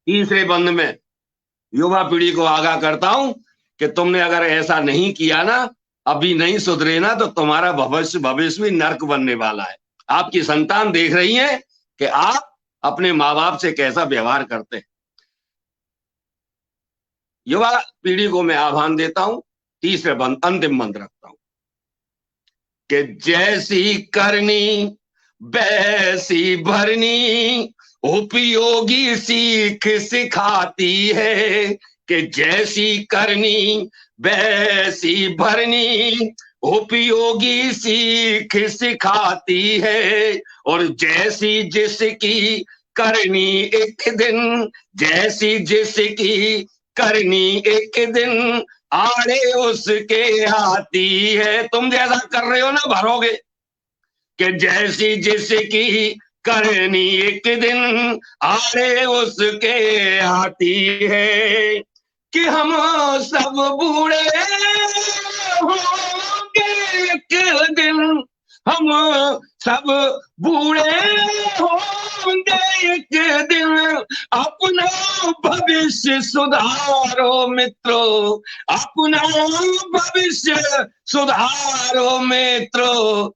Speaker 3: तीसरे बंद में, युवा पीढ़ी को आगाह करता हूं कि तुमने अगर ऐसा नहीं किया ना, अभी नहीं सुधरे ना, तो तुम्हारा भविष्य भी नर्क बनने वाला है। आपकी संतान देख रही है कि आप अपने माँ बाप से कैसा व्यवहार करते हैं। युवा पीढ़ी को मैं आह्वान देता हूं, तीसरे अंतिम मंत्र रखता हूं कि जैसी करनी वैसी भरनी, उपयोगी सीख सिखाती है। कि जैसी करनी वैसी भरनी, उपयोगी सीख सिखाती है। और जैसी जिसकी करनी एक दिन, जैसी जिसकी करनी एक दिन, आड़े उसके आती है। तुम जैसा कर रहे हो ना भरोगे। कि जैसी जिसकी करनी एक दिन, आड़े उसके आती है। कि हम सब बूढ़े होंगे एक दिन, हम सब बूढ़े होंगे एक दिन। अपना भविष्य सुधारो मित्रों, अपना भविष्य सुधारो मित्रों।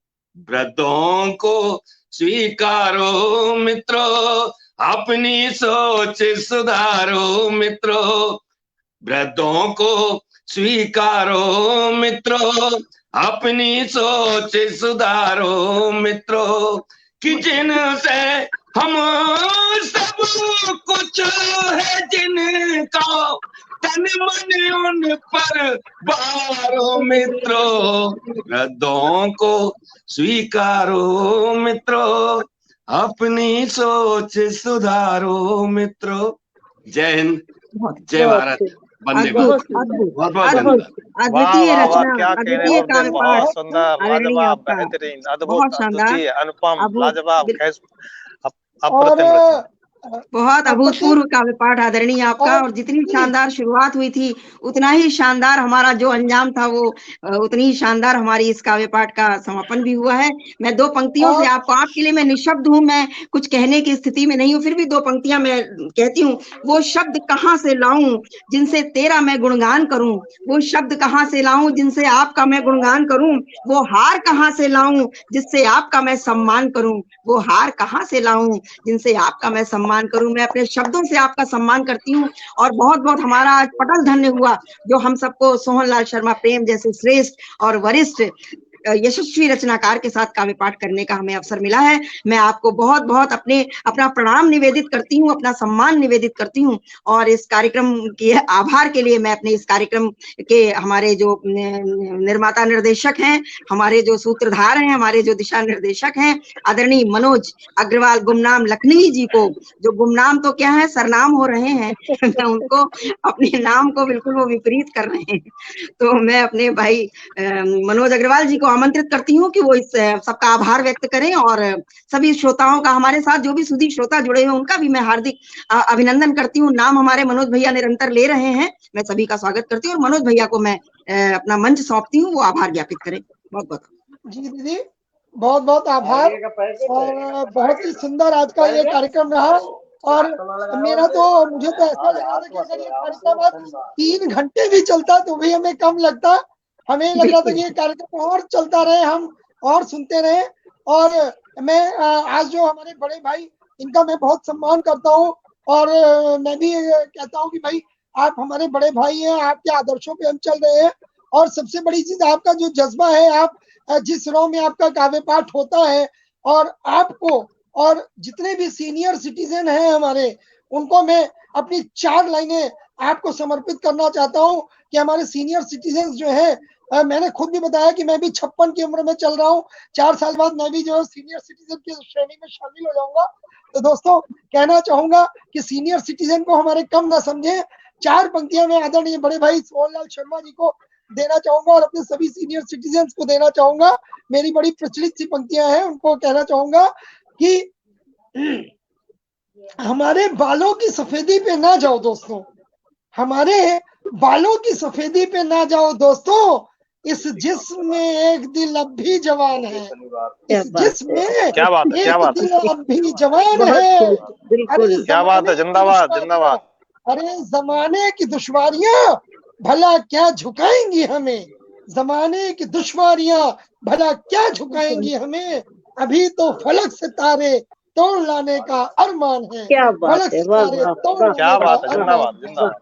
Speaker 3: वृद्धों को स्वीकारो मित्रों, अपनी सोच सुधारो मित्रों। वृद्धों को स्वीकारो मित्रों, अपनी सोच सुधारो मित्रों। कि जिनसे हम सब कुछ है जिनका, तन मन उन पर बारो मित्रों। वृद्धों को स्वीकारो मित्रों, अपनी सोच सुधारो मित्रों। जय हिंद, जय भारत, वंदे मातरम। बहुत बहुत धन्यवाद।
Speaker 2: अद्वितीय
Speaker 5: वाह,
Speaker 2: रचना,
Speaker 5: क्या कहने
Speaker 2: अद्वितीय
Speaker 5: मुद्दे,
Speaker 2: काव्य
Speaker 5: बहुत
Speaker 2: पाठ,
Speaker 5: सुंदर,
Speaker 2: आदरणीय
Speaker 5: लाजवाब,
Speaker 2: आपका,
Speaker 5: बेहतरीन, अद्भुत,
Speaker 2: बहुत शानदार,
Speaker 5: अद्वितीय, अनुपम,
Speaker 2: अभूत,
Speaker 5: लाजवाब,
Speaker 1: और
Speaker 5: अप्रतिम रचना।
Speaker 2: बहुत अभूतपूर्व काव्य पाठ आदरणीय आपका। और जितनी शानदार शुरुआत हुई थी, उतना ही शानदार हमारा जो अंजाम था, वो उतनी ही शानदार हमारी इस काव्य पाठ का समापन भी हुआ है। मैं दो पंक्तियों से आपके लिए मैं निशब्द हूँ, मैं कुछ कहने की स्थिति में नहीं हूँ, फिर भी दो पंक्तियां मैं कहती हूँ। वो शब्द कहाँ से लाऊं जिनसे तेरा मैं गुणगान करूं, वो शब्द कहाँ से लाऊं जिनसे आपका मैं गुणगान करूं, वो हार कहाँ से लाऊं जिससे आपका मैं सम्मान करूं, वो हार कहाँ से लाऊं जिनसे आपका मैं सम्मान करूं। मैं अपने शब्दों से आपका सम्मान करती हूँ। और बहुत बहुत हमारा आज पटल धन्य हुआ जो हम सबको सोहनलाल शर्मा प्रेम जैसे श्रेष्ठ और वरिष्ठ यशस्वी रचनाकार के साथ काव्य पाठ करने का हमें अवसर मिला है। मैं आपको बहुत बहुत अपना प्रणाम निवेदित करती हूँ, अपना सम्मान निवेदित करती हूँ। और इस कार्यक्रम के आभार के लिए मैं अपने इस कार्यक्रम के हमारे जो निर्माता निर्देशक हैं, हमारे जो सूत्रधार हैं, हमारे जो दिशा निर्देशक हैं, आदरणीय मनोज अग्रवाल गुमनाम लखनवी जी को, जो गुमनाम तो क्या है, सरनाम हो रहे हैं, मैं उनको अपने नाम को बिल्कुल वो विपरीत कर रहे हैं। तो मैं अपने भाई मनोज अग्रवाल जी को आमंत्रित करती हूँ कि वो इस सबका आभार व्यक्त करें। और सभी श्रोताओं का, हमारे साथ जो भी सुधी श्रोता जुड़े हैं, उनका भी मैं हार्दिक अभिनंदन करती हूँ। नाम हमारे मनोज भैया निरंतर ले रहे हैं, मैं सभी का स्वागत करती हूँ। और मनोज भैया को मैं अपना मंच सौंपती हूँ, वो आभार ज्ञापित करें। बहुत बहुत
Speaker 1: जी दीदी, बहुत बहुत आभार। और बहुत ही सुंदर आज का ये कार्यक्रम रहा। और मेरा तो, मुझे तो ऐसा लग रहा था कि अगर ये कार्यक्रम आज 3 घंटे भी चलता तो भी हमें कम लगता। हमें लग रहा था कि ये कार्यक्रम और चलता रहे, हम और सुनते रहे। और मैं आज जो हमारे बड़े भाई, इनका मैं बहुत सम्मान करता हूँ। और मैं भी कहता हूँ कि भाई आप हमारे बड़े भाई हैं, आपके आदर्शों पे हम चल रहे हैं। और सबसे बड़ी चीज आपका जो जज्बा है, आप जिस रॉ में आपका काव्य पाठ होता है, और आपको और जितने भी सीनियर सिटीजन हैं हमारे, उनको मैं अपनी 4 लाइनें आपको समर्पित करना चाहता हूं कि हमारे सीनियर सिटीजन जो हैं, मैंने खुद भी बताया कि मैं भी 56 की उम्र में चल रहा हूं। 4 साल बाद मैं भी जो है सीनियर सिटीजन की श्रेणी में शामिल हो जाऊंगा। तो दोस्तों, कहना चाहूंगा कि सीनियर सिटीजन को हमारे कम ना समझें। 4 पंक्तियां मैं आदरणीय बड़े भाई सोहनलाल शर्मा जी को देना चाहूंगा और अपने सभी सीनियर सिटीजन को देना चाहूंगा। मेरी बड़ी प्रचलित सी पंक्तियां हैं, उनको कहना चाहूंगा कि हमारे बालों की सफेदी पे ना जाओ दोस्तों, हमारे बालों की सफेदी पे ना जाओ दोस्तों, इस जिस्म में एक दिल अब भी जवान है, इस जिस्म में एक दिल अब भी जवान है।
Speaker 2: बिल्कुल,
Speaker 5: क्या बात है, जिंदाबाद जिंदाबाद।
Speaker 1: अरे जमाने की दुश्वारियां भला क्या झुकाएंगी हमें, जमाने की दुश्वारियां भला क्या झुकाएंगी हमें, अभी तो फलक से तारे तोड़ लाने का अरमान है।
Speaker 6: क्या बात है, वाह वाह वाह।
Speaker 5: क्या बात है, जिंदाबाद जिंदाबाद।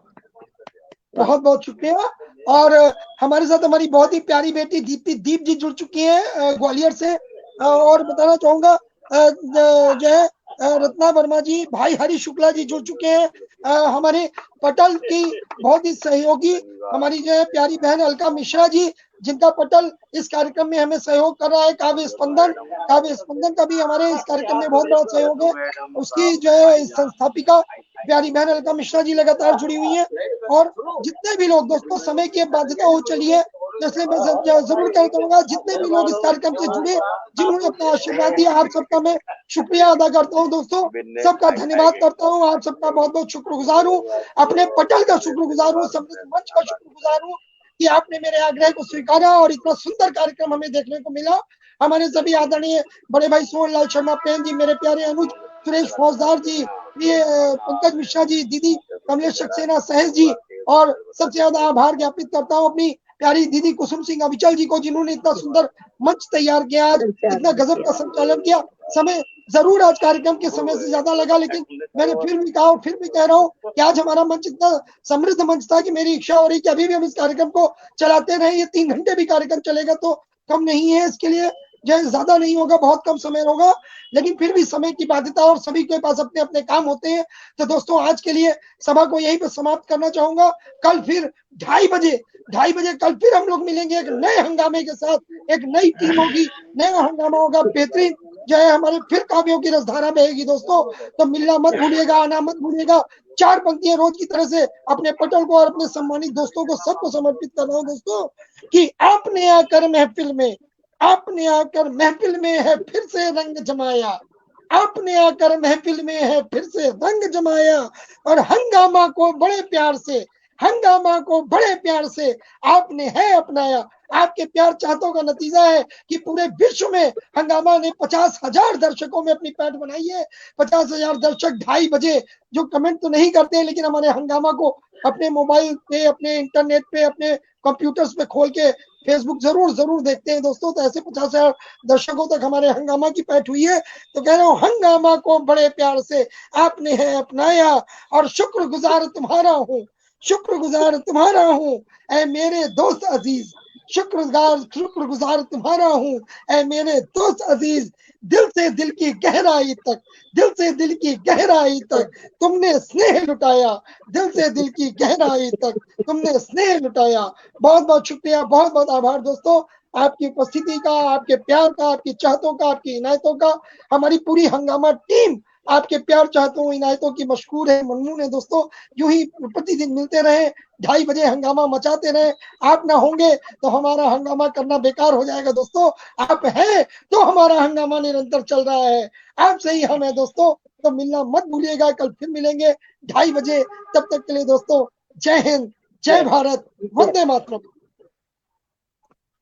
Speaker 1: बहुत बहुत शुक्रिया। और हमारे साथ हमारी बहुत ही प्यारी बेटी दीप जी जुड़ चुकी हैं ग्वालियर से। और बताना चाहूंगा जो है रत्ना वर्मा जी, भाई हरि शुक्ला जी जुड़ चुके हैं। हमारे पटल की बहुत ही सहयोगी हमारी जो है प्यारी बहन अलका मिश्रा जी, जिनका पटल इस कार्यक्रम में हमें सहयोग कर रहा है। काव्य स्पंदन का भी हमारे इस कार्यक्रम में बहुत बड़ा सहयोग है। उसकी जो है संस्थापिका प्यारी बहन अलका मिश्रा जी लगातार जुड़ी हुई है। और जितने भी लोग दोस्तों, समय की बाध्यता हो चली है, इसलिए मैं जरूर कहना चाहूंगा जितने भी लोग इस कार्यक्रम से जुड़े, जिन्होंने अपना आशीर्वाद दिया, आप सबका मैं शुक्रिया अदा करता हूँ दोस्तों, सबका धन्यवाद करता हूँ। आप सबका बहुत बहुत शुक्रगुजार हूँ, अपने पटल का शुक्रगुजार हूँ, समृद्ध मंच का शुक्रगुजार हूँ कि आपने मेरे आग्रह को स्वीकारा और इतना सुंदर कार्यक्रम हमें देखने को मिला। हमारे सभी आदरणीय बड़े भाई सोहनलाल शर्मा प्रेम जी, मेरे प्यारे अनुज सुरेश फौजदार जी, ये पंकज मिश्रा जी, दीदी कमलेश सक्सेना सहज जी, और सबसे ज्यादा आभार ज्ञापित करता हूँ अपनी प्यारी दीदी कुसुम सिंह अविचल जी को, जिन्होंने इतना सुंदर मंच तैयार किया, आज इतना गजब का संचालन किया। समय जरूर आज कार्यक्रम के समय से ज्यादा लगा, लेकिन मैंने फिर भी कहा और फिर भी कह रहा हूँ कि आज हमारा मंच इतना समृद्ध मंच था कि मेरी इच्छा हो रही कि अभी भी हम इस कार्यक्रम को चलाते रहे। ये 3 घंटे भी कार्यक्रम चलेगा तो कम नहीं है, इसके लिए जो ज्यादा नहीं होगा, बहुत कम समय होगा, लेकिन फिर भी समय की बाध्यता और सभी के पास अपने अपने काम होते हैं। तो दोस्तों आज के लिए सभा को यहीं पर समाप्त करना चाहूंगा। कल फिर 2:30 बजे कल फिर हम लोग मिलेंगे एक नए हंगामे के साथ, एक नई टीम होगी, नया हंगामा होगा, बेहतरीन जो है हमारे फिर काव्यों की रसधारा बहेगी दोस्तों। तो मिलना मत भूलिएगा, आना मत भूलिएगा। 4 पंक्तियां रोज की तरह से अपने पटल को और अपने सम्मानित दोस्तों को सबको समर्पित कर रहा हूँ दोस्तों कि आपने आकर महफिल में है फिर से रंग जमाया, आपने आकर महफिल में है फिर से रंग जमाया, और हंगामा को बड़े प्यार से आपने है अपनाया। आपके प्यार चाहतों का नतीजा है कि पूरे विश्व में हंगामा ने 50,000 दर्शकों में अपनी पैठ बनाई है। 50,000 दर्शक 2:30 बजे जो कमेंट तो नहीं करते हैं, लेकिन हमारे हंगामा को अपने मोबाइल पे, अपने इंटरनेट पे, अपने कंप्यूटर्स पे खोल के फेसबुक जरूर देखते हैं दोस्तों। तो ऐसे 50,000 दर्शकों तक हमारे हंगामा की पैठ हुई है। तो कह रहा हूँ हंगामा को बड़े प्यार से आपने है अपनाया, और शुक्रगुजार तुम्हारा हूँ ऐ मेरे दोस्त अजीज, शुक्रगुजार तुम्हारा हूँ ऐ मेरे दोस्त अजीज। दिल से दिल की गहराई तक तुमने स्नेह लुटाया, दिल से दिल की गहराई तक तुमने स्नेह लुटाया। बहुत बहुत शुक्रिया, बहुत बहुत आभार दोस्तों, आपकी उपस्थिति का, आपके प्यार का, आपकी चाहतों का, आपकी इनायतों का। हमारी पूरी हंगामा टीम आपके प्यार चाहतों इनायतों की मशकूर है, ममनून है दोस्तों। यूं ही प्रतिदिन मिलते रहे, 2:30 बजे हंगामा मचाते रहे। आप ना होंगे तो हमारा हंगामा करना बेकार हो जाएगा दोस्तों। आप हैं तो हमारा हंगामा निरंतर चल रहा है, आपसे ही हम है दोस्तों। तो मिलना मत भूलिएगा, कल फिर मिलेंगे 2:30 बजे। तब तक के लिए दोस्तों जय हिंद, जय भारत, वंदे मातरम।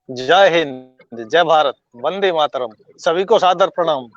Speaker 5: जय हिंद, जय भारत, वंदे मातरम। सभी को सादर प्रणाम।